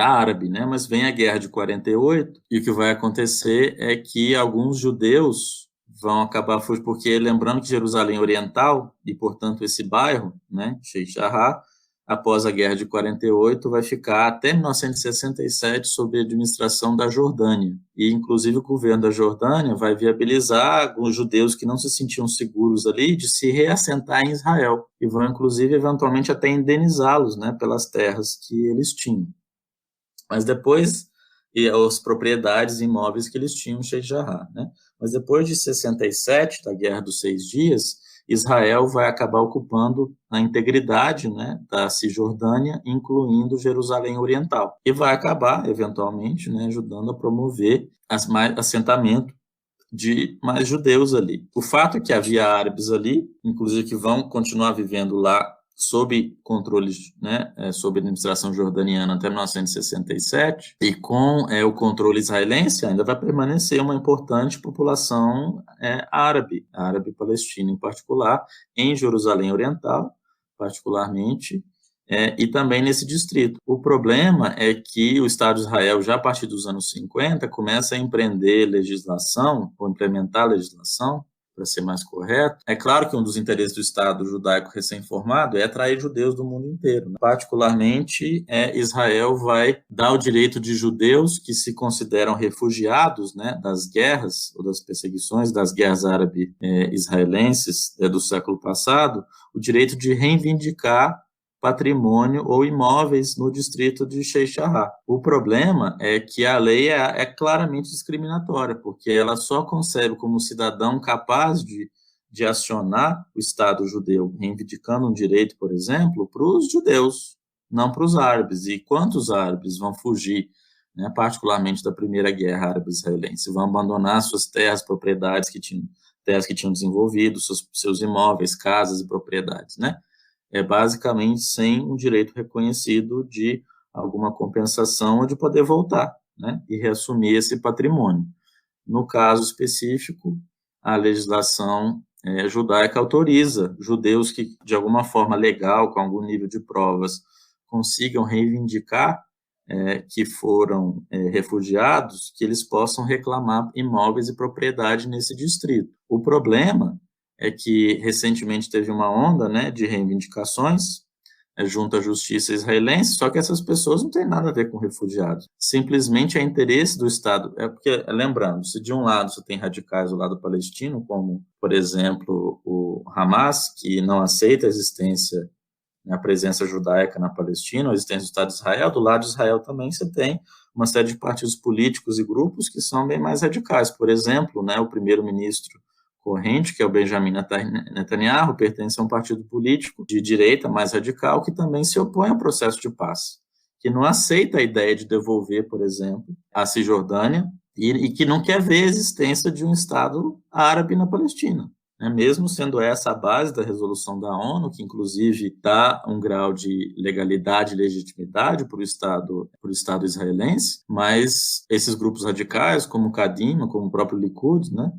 árabe, né, mas vem a guerra de 48, e o que vai acontecer é que alguns judeus vão acabar fugindo, porque lembrando que Jerusalém Oriental, e portanto esse bairro, né, Sheikh Jarrah, após a Guerra de 48, vai ficar até 1967 sob a administração da Jordânia. E, inclusive, o governo da Jordânia vai viabilizar os judeus que não se sentiam seguros ali de se reassentar em Israel. E vão, inclusive, eventualmente até indenizá-los, né, pelas terras que eles tinham. Mas depois, e as propriedades imóveis que eles tinham em Sheikh Jarrah, né? Mas depois de 67, da Guerra dos 6 Dias, Israel vai acabar ocupando a integridade, né, da Cisjordânia, incluindo Jerusalém Oriental, e vai acabar, eventualmente, né, ajudando a promover assentamento de mais judeus ali. O fato é que havia árabes ali, inclusive que vão continuar vivendo lá sob controle, né, sob administração jordaniana até 1967, e com o controle israelense ainda vai permanecer uma importante população árabe palestina em particular, em Jerusalém Oriental, particularmente, e também nesse distrito. O problema é que o Estado de Israel, já a partir dos anos 50, começa a empreender legislação, ou implementar legislação, para ser mais correto. É claro que um dos interesses do Estado judaico recém-formado é atrair judeus do mundo inteiro, né? Particularmente, Israel vai dar o direito de judeus que se consideram refugiados, né, das guerras ou das perseguições das guerras árabe-israelenses do século passado, o direito de reivindicar patrimônio ou imóveis no distrito de Sheikh Jarrah. O problema é que a lei é claramente discriminatória, porque ela só concebe como cidadão capaz de acionar o Estado judeu, reivindicando um direito, por exemplo, para os judeus, não para os árabes. E quantos árabes vão fugir, né, particularmente da Primeira Guerra Árabe-Israelense, vão abandonar suas terras, propriedades que tinham desenvolvido, seus imóveis, casas e propriedades, né? Basicamente sem um direito reconhecido de alguma compensação ou de poder voltar, né, e reassumir esse patrimônio. No caso específico, a legislação judaica autoriza judeus que, de alguma forma legal, com algum nível de provas, consigam reivindicar que foram refugiados, que eles possam reclamar imóveis e propriedade nesse distrito. O problema é que recentemente teve uma onda, né, de reivindicações junto à justiça israelense, só que essas pessoas não têm nada a ver com refugiados. Simplesmente é interesse do Estado. Porque, lembrando, se de um lado você tem radicais do lado palestino, como, por exemplo, o Hamas, que não aceita a existência, a presença judaica na Palestina, a existência do Estado de Israel, do lado de Israel também você tem uma série de partidos políticos e grupos que são bem mais radicais. Por exemplo, né, o primeiro-ministro corrente, que é o Benjamin Netanyahu, pertence a um partido político de direita mais radical que também se opõe ao processo de paz, que não aceita a ideia de devolver, por exemplo, a Cisjordânia e que não quer ver a existência de um Estado árabe na Palestina, né? Mesmo sendo essa a base da resolução da ONU, que inclusive dá um grau de legalidade e legitimidade para o Estado israelense, mas esses grupos radicais, como o Kadima, como o próprio Likud, né,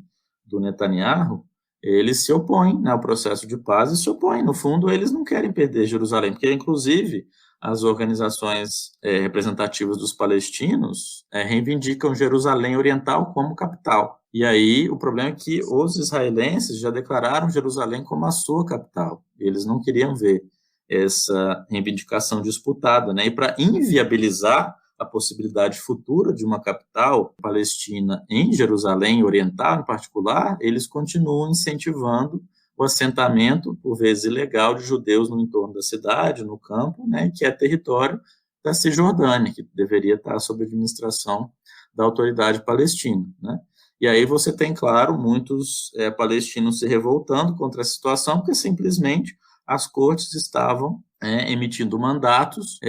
do Netanyahu, eles se opõem, né, ao processo de paz e se opõem. No fundo, eles não querem perder Jerusalém, porque, inclusive, as organizações representativas dos palestinos reivindicam Jerusalém Oriental como capital. E aí, o problema é que os israelenses já declararam Jerusalém como a sua capital. Eles não queriam ver essa reivindicação disputada, né? E para inviabilizar a possibilidade futura de uma capital palestina em Jerusalém Oriental, em particular, eles continuam incentivando o assentamento, por vezes ilegal, de judeus no entorno da cidade, no campo, né, que é território da Cisjordânia, que deveria estar sob administração da autoridade palestina, né? E aí você tem, claro, muitos palestinos se revoltando contra a situação, porque simplesmente as cortes estavam emitindo mandatos,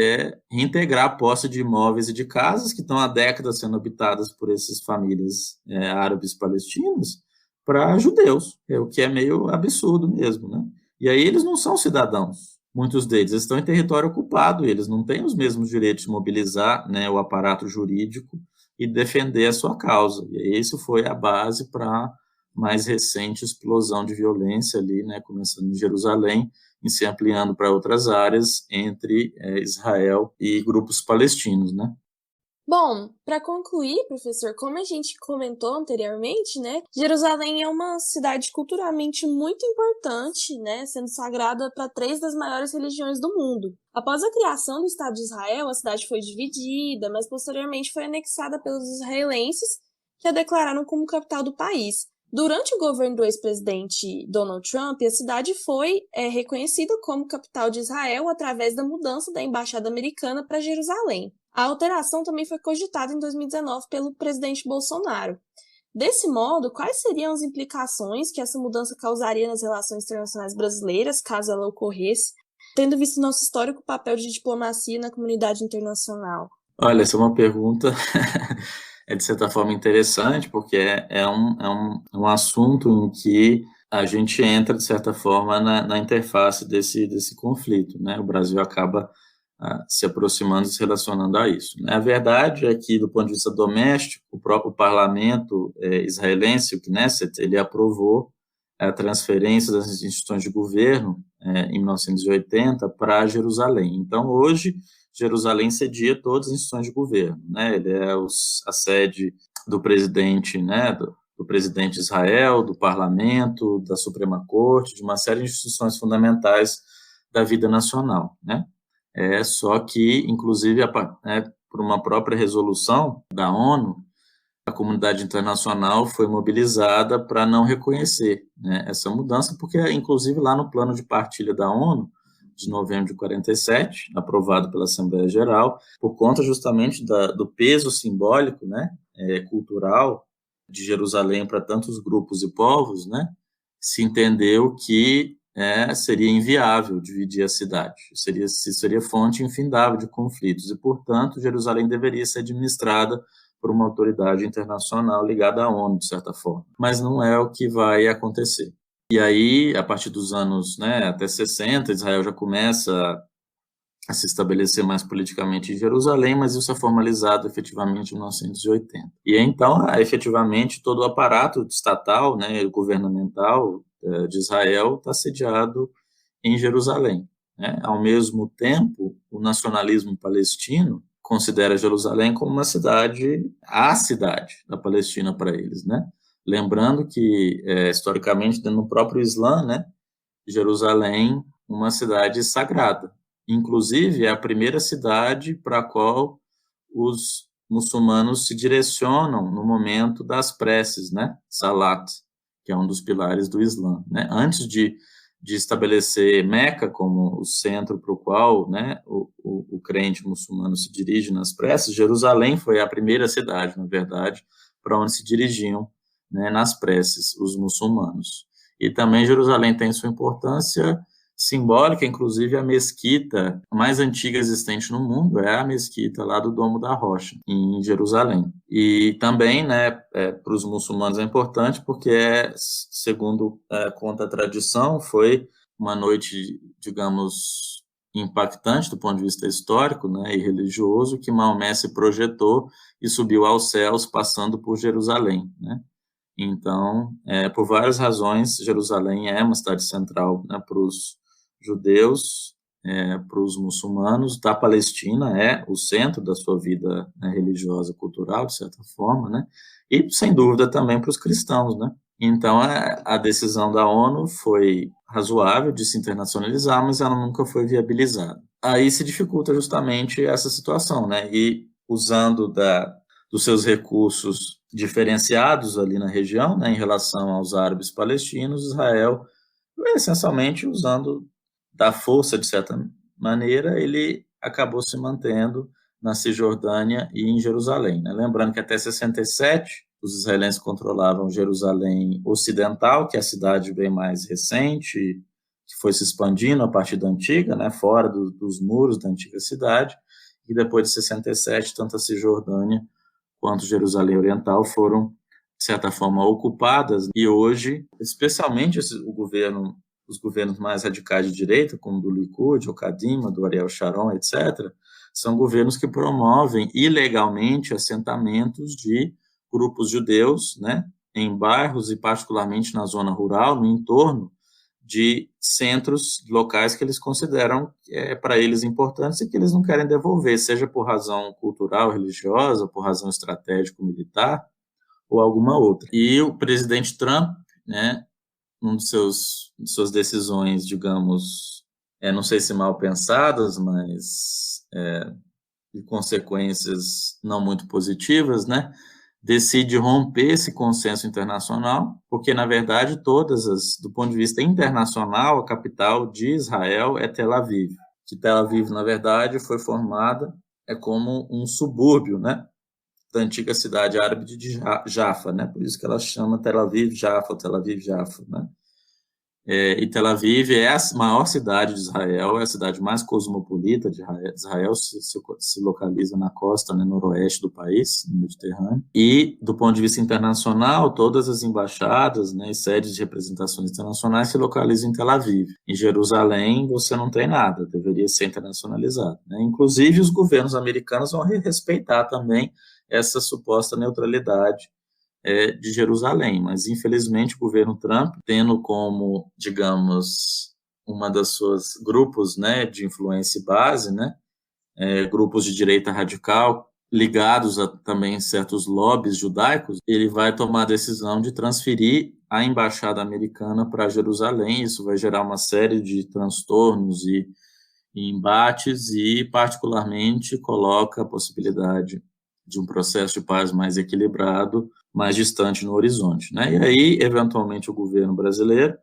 reintegrar a posse de imóveis e de casas que estão há décadas sendo habitadas por essas famílias árabes palestinas para judeus, o que é meio absurdo mesmo, né? E aí eles não são cidadãos, muitos deles estão em território ocupado, e eles não têm os mesmos direitos de mobilizar, né, o aparato jurídico e defender a sua causa. E isso foi a base para a mais recente explosão de violência ali, né, começando em Jerusalém, e se ampliando para outras áreas entre Israel e grupos palestinos, né? Bom, para concluir, professor, como a gente comentou anteriormente, né, Jerusalém é uma cidade culturalmente muito importante, né, sendo sagrada para 3 das maiores religiões do mundo. Após a criação do Estado de Israel, a cidade foi dividida, mas posteriormente foi anexada pelos israelenses, que a declararam como capital do país. Durante o governo do ex-presidente Donald Trump, a cidade foi reconhecida como capital de Israel através da mudança da embaixada americana para Jerusalém. A alteração também foi cogitada em 2019 pelo presidente Bolsonaro. Desse modo, quais seriam as implicações que essa mudança causaria nas relações internacionais brasileiras, caso ela ocorresse, tendo visto nosso histórico papel de diplomacia na comunidade internacional? Olha, essa é uma pergunta de certa forma interessante, porque é um assunto em que a gente entra, de certa forma, na interface desse conflito, né? O Brasil acaba se aproximando e se relacionando a isso. A verdade é que, do ponto de vista doméstico, o próprio parlamento israelense, o Knesset, ele aprovou a transferência das instituições de governo em 1980 para Jerusalém. Então, hoje, Jerusalém cedia todas as instituições de governo, né? Ele é a sede do presidente, né? Do presidente de Israel, do parlamento, da Suprema Corte, de uma série de instituições fundamentais da vida nacional, né? Só que, inclusive, por uma própria resolução da ONU, a comunidade internacional foi mobilizada para não reconhecer, né, essa mudança, porque, inclusive, lá no plano de partilha da ONU, de novembro de 47, aprovado pela Assembleia Geral, por conta justamente do peso simbólico, né, cultural de Jerusalém para tantos grupos e povos, né, se entendeu que seria inviável dividir a cidade, seria fonte infindável de conflitos, e, portanto, Jerusalém deveria ser administrada por uma autoridade internacional ligada à ONU, de certa forma. Mas não é o que vai acontecer. E aí, a partir dos anos, né, até 60, Israel já começa a se estabelecer mais politicamente em Jerusalém, mas isso é formalizado efetivamente em 1980. E então, efetivamente, todo o aparato estatal, né, governamental de Israel está sediado em Jerusalém, né? Ao mesmo tempo, o nacionalismo palestino considera Jerusalém como uma cidade, a cidade da Palestina para eles, né? Lembrando que, historicamente, no próprio Islã, né, Jerusalém, uma cidade sagrada. Inclusive, é a primeira cidade para a qual os muçulmanos se direcionam no momento das preces, né? Salat, que é um dos pilares do Islã, né? Antes de estabelecer Meca como o centro para o qual, né, o crente muçulmano se dirige nas preces, Jerusalém foi a primeira cidade, na verdade, para onde se dirigiam, né, nas preces os muçulmanos. E também Jerusalém tem sua importância simbólica, inclusive a mesquita mais antiga existente no mundo é a mesquita lá do Domo da Rocha, em Jerusalém. E também, né, para os muçulmanos é importante porque, segundo conta a tradição, foi uma noite, digamos, impactante do ponto de vista histórico, né, e religioso, que Maomé se projetou e subiu aos céus passando por Jerusalém, né? Então, por várias razões, Jerusalém é uma cidade central, né, para os judeus, para os muçulmanos, da Palestina é o centro da sua vida, né, religiosa, cultural, de certa forma, né, e, sem dúvida, também para os cristãos, né. Então, a decisão da ONU foi razoável de se internacionalizar, mas ela nunca foi viabilizada. Aí se dificulta justamente essa situação, né, e usando dos seus recursos diferenciados ali na região, né, em relação aos árabes palestinos, Israel, essencialmente usando da força, de certa maneira, ele acabou se mantendo na Cisjordânia e em Jerusalém, né? Lembrando que até 67, os israelenses controlavam Jerusalém Ocidental, que é a cidade bem mais recente, que foi se expandindo a partir da antiga, né, fora dos muros da antiga cidade, e depois de 67, tanto a Cisjordânia quanto Jerusalém Oriental foram, de certa forma, ocupadas, e hoje, especialmente os governos mais radicais de direita, como do Likud, o Kadima, do Ariel Sharon, etc., são governos que promovem ilegalmente assentamentos de grupos judeus, né, em bairros e particularmente na zona rural, no entorno de centros locais que eles consideram para eles importantes e que eles não querem devolver, seja por razão cultural, religiosa, por razão estratégico-militar ou alguma outra. E o presidente Trump, né, um de suas decisões, digamos, não sei se mal pensadas, mas de consequências não muito positivas, né, decide romper esse consenso internacional, porque, na verdade, do ponto de vista internacional, a capital de Israel é Tel Aviv, que Tel Aviv, na verdade, foi formada como um subúrbio, né, da antiga cidade árabe de Jaffa, né, por isso que ela chama Tel Aviv Jaffa, né. E Tel Aviv é a maior cidade de Israel, é a cidade mais cosmopolita de Israel, se localiza na costa, né, noroeste do país, no Mediterrâneo. E, do ponto de vista internacional, todas as embaixadas, né, e sedes de representações internacionais se localizam em Tel Aviv. Em Jerusalém, você não tem nada, deveria ser internacionalizado, né? Inclusive, os governos americanos vão respeitar também essa suposta neutralidade de Jerusalém, mas infelizmente o governo Trump, tendo como, digamos, uma das suas grupos, né, de influência e base, né, grupos de direita radical ligados a também certos lobbies judaicos, ele vai tomar a decisão de transferir a embaixada americana para Jerusalém. Isso vai gerar uma série de transtornos e embates e, particularmente, coloca a possibilidade de um processo de paz mais equilibrado, mais distante no horizonte, né? E aí, eventualmente, o governo brasileiro,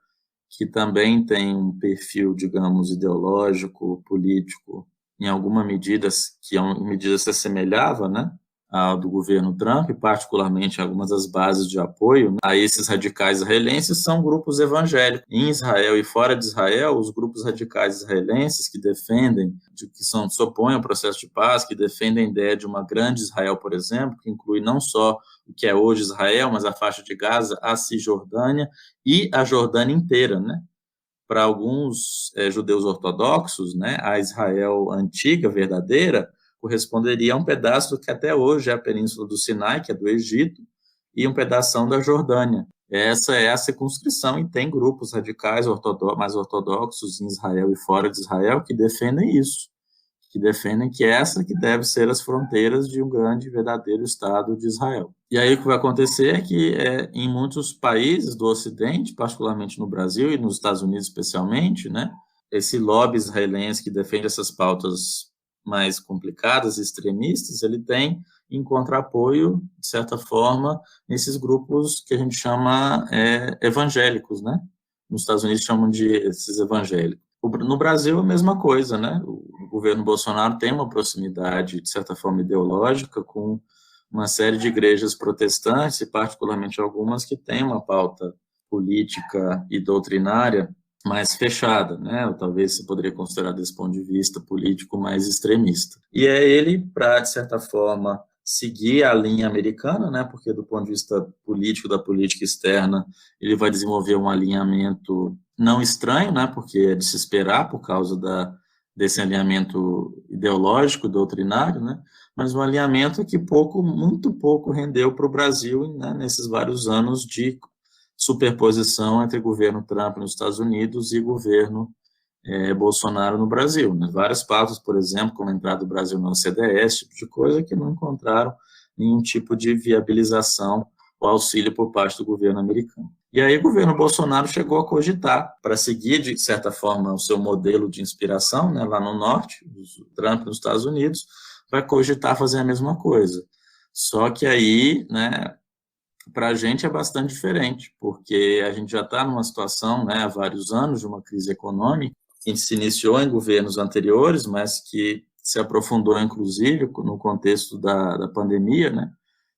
que também tem um perfil, digamos, ideológico, político, em alguma medida, que se assemelhava, né, ao do governo Trump, particularmente algumas das bases de apoio, né, a esses radicais israelenses, são grupos evangélicos. Em Israel e fora de Israel, os grupos radicais israelenses que defendem, se opõem ao processo de paz, que defendem a ideia de uma grande Israel, por exemplo, que inclui não só o que é hoje Israel, mas a faixa de Gaza, a Cisjordânia e a Jordânia inteira, né? Para alguns judeus ortodoxos, né, a Israel antiga, verdadeira, corresponderia a um pedaço do que até hoje é a Península do Sinai, que é do Egito, e um pedação da Jordânia. Essa é a circunscrição, e tem grupos radicais mais ortodoxos em Israel e fora de Israel que defendem isso, que defendem que essa que deve ser as fronteiras de um grande, verdadeiro Estado de Israel. E aí o que vai acontecer é que em muitos países do Ocidente, particularmente no Brasil e nos Estados Unidos especialmente, né, esse lobby israelense que defende essas pautas mais complicadas e extremistas, ele encontra apoio, de certa forma, nesses grupos que a gente chama evangélicos, né? Nos Estados Unidos chamam de esses evangélicos. No Brasil, a mesma coisa, né? O governo Bolsonaro tem uma proximidade, de certa forma, ideológica com uma série de igrejas protestantes, e particularmente algumas que têm uma pauta política e doutrinária mais fechada, né? Ou talvez se poderia considerar desse ponto de vista político mais extremista. E é ele, para, de certa forma, seguir a linha americana, né? Porque do ponto de vista político, da política externa, ele vai desenvolver um alinhamento não estranho, né? Porque é de se esperar por causa desse alinhamento ideológico, doutrinário, né? Mas um alinhamento que muito pouco rendeu para o Brasil, né? Nesses vários anos de superposição entre governo Trump nos Estados Unidos e governo Bolsonaro no Brasil, né? Várias pautas, por exemplo, como a entrada do Brasil na OCDE, esse tipo de coisa, que não encontraram nenhum tipo de viabilização ou auxílio por parte do governo americano. E aí o governo Bolsonaro chegou a cogitar, para seguir, de certa forma, o seu modelo de inspiração, né, lá no norte, o Trump nos Estados Unidos, vai cogitar fazer a mesma coisa. Só que aí, né, para a gente é bastante diferente, porque a gente já está numa situação, né, há vários anos de uma crise econômica, que se iniciou em governos anteriores, mas que se aprofundou, inclusive, no contexto da pandemia, né,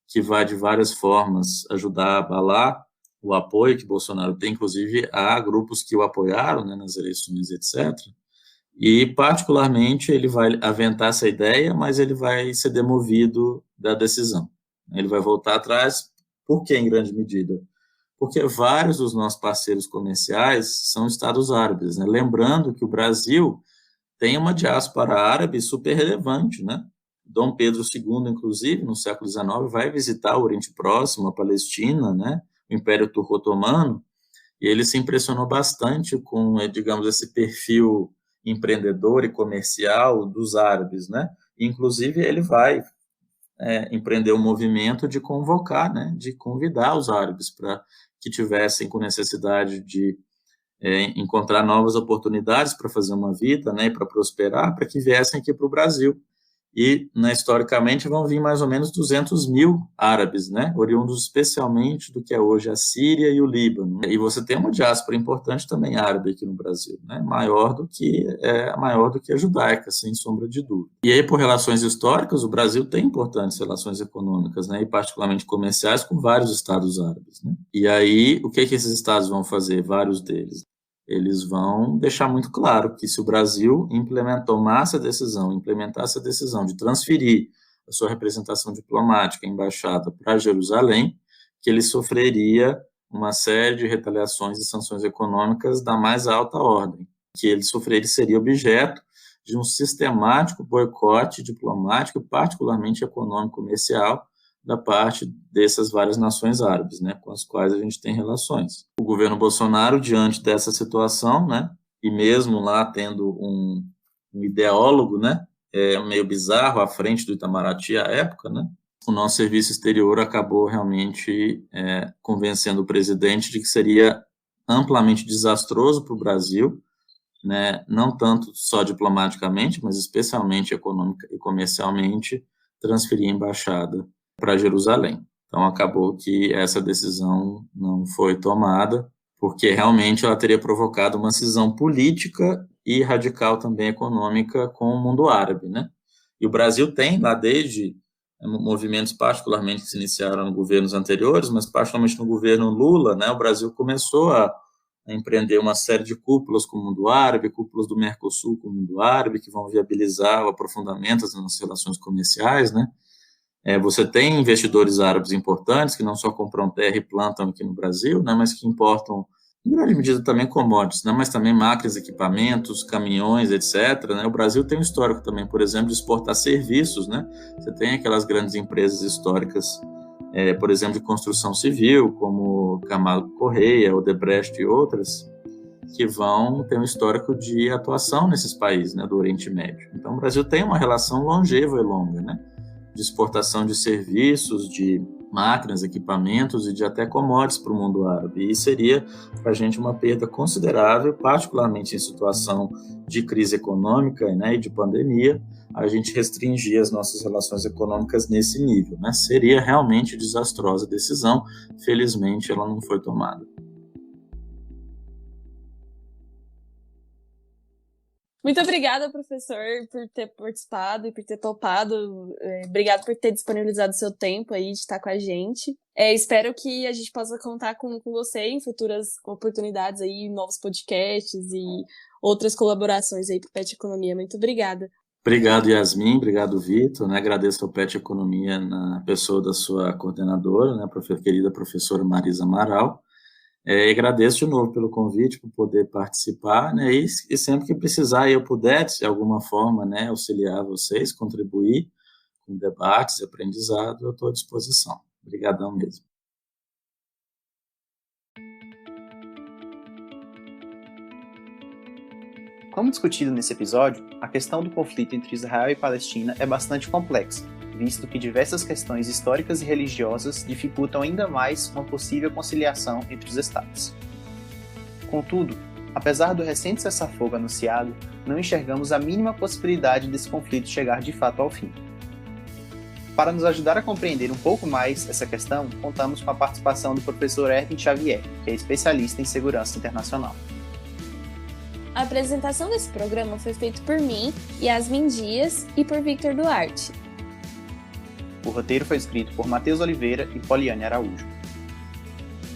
que vai, de várias formas, ajudar a abalar o apoio que Bolsonaro tem, inclusive, a grupos que o apoiaram, né, nas eleições, etc. E, particularmente, ele vai aventar essa ideia, mas ele vai ser demovido da decisão. Ele vai voltar atrás. Por que, em grande medida? Porque vários dos nossos parceiros comerciais são estados árabes, né? Lembrando que o Brasil tem uma diáspora árabe super relevante, né? Dom Pedro II, inclusive, no século XIX, vai visitar o Oriente Próximo, a Palestina, né? O Império Turco-Otomano, E ele se impressionou bastante com, digamos, esse perfil empreendedor e comercial dos árabes, né? Inclusive, ele vai empreender um movimento de convocar, né? De convidar os árabes para que tivessem com necessidade de encontrar novas oportunidades para fazer uma vida, né? E para prosperar, para que viessem aqui para o Brasil. E, né, historicamente, vão vir mais ou menos 200 mil árabes, né, oriundos especialmente do que é hoje a Síria e o Líbano. E você tem uma diáspora importante também árabe aqui no Brasil, né, maior do que a judaica, sem sombra de dúvida. E aí, por relações históricas, o Brasil tem importantes relações econômicas, né, e particularmente comerciais, com vários estados árabes, né. E aí, o que esses estados vão fazer? Vários deles. Eles vão deixar muito claro que se o Brasil implementasse a decisão de transferir a sua representação diplomática, a embaixada, para Jerusalém, que ele sofreria uma série de retaliações e sanções econômicas da mais alta ordem, que ele seria objeto de um sistemático boicote diplomático, particularmente econômico-comercial, da parte dessas várias nações árabes, né, com as quais a gente tem relações. O governo Bolsonaro, diante dessa situação, né, e mesmo lá tendo um ideólogo, né, meio bizarro à frente do Itamaraty à época, né, o nosso serviço exterior acabou realmente convencendo o presidente de que seria amplamente desastroso para o Brasil, né, não tanto só diplomaticamente, mas especialmente econômica e comercialmente, transferir a embaixada para Jerusalém. Então, acabou que essa decisão não foi tomada, porque realmente ela teria provocado uma cisão política e radical também econômica com o mundo árabe, né? E o Brasil tem lá desde movimentos particularmente que se iniciaram em governos anteriores, mas particularmente no governo Lula, né? O Brasil começou a empreender uma série de cúpulas com o mundo árabe, cúpulas do Mercosul com o mundo árabe, que vão viabilizar o aprofundamento das nossas relações comerciais, né? Você tem investidores árabes importantes que não só compram terra e plantam aqui no Brasil, né, mas que importam, em grande medida, também commodities, né, mas também máquinas, equipamentos, caminhões, etc. Né. O Brasil tem um histórico também, por exemplo, de exportar serviços. Né. Você tem aquelas grandes empresas históricas, por exemplo, de construção civil, como Camargo Correia, Odebrecht e outras, que vão ter um histórico de atuação nesses países, né, do Oriente Médio. Então, o Brasil tem uma relação longeva e longa, né, de exportação de serviços, de máquinas, equipamentos e de até commodities para o mundo árabe. E seria para a gente uma perda considerável, particularmente em situação de crise econômica, né, e de pandemia, a gente restringir as nossas relações econômicas nesse nível, né? Seria realmente desastrosa a decisão. Felizmente, ela não foi tomada. Muito obrigada, professor, por ter participado e por ter topado. Obrigado por ter disponibilizado o seu tempo aí de estar com a gente. Espero que a gente possa contar com você em futuras oportunidades aí, novos podcasts e outras colaborações aí para o PET Economia. Muito obrigada. Obrigado, Yasmin. Obrigado, Vitor. Né? Agradeço ao PET Economia na pessoa da sua coordenadora, né? Querida professora Marisa Amaral. E agradeço de novo pelo convite, por poder participar, né, e sempre que precisar e eu puder, de alguma forma, né, auxiliar vocês, contribuir com debates e aprendizado, eu estou à disposição. Obrigadão mesmo. Como discutido nesse episódio, a questão do conflito entre Israel e Palestina é bastante complexa, visto que diversas questões históricas e religiosas dificultam ainda mais uma possível conciliação entre os estados. Contudo, apesar do recente cessar-fogo anunciado, não enxergamos a mínima possibilidade desse conflito chegar de fato ao fim. Para nos ajudar a compreender um pouco mais essa questão, contamos com a participação do professor Erwin Xavier, que é especialista em segurança internacional. A apresentação desse programa foi feita por mim, Yasmin Dias, e por Victor Duarte. O roteiro foi escrito por Matheus Oliveira e Poliane Araújo.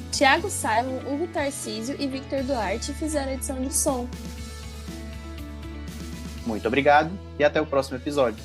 Thiago Simon, Hugo Tarcísio e Victor Duarte fizeram a edição de som. Muito obrigado e até o próximo episódio.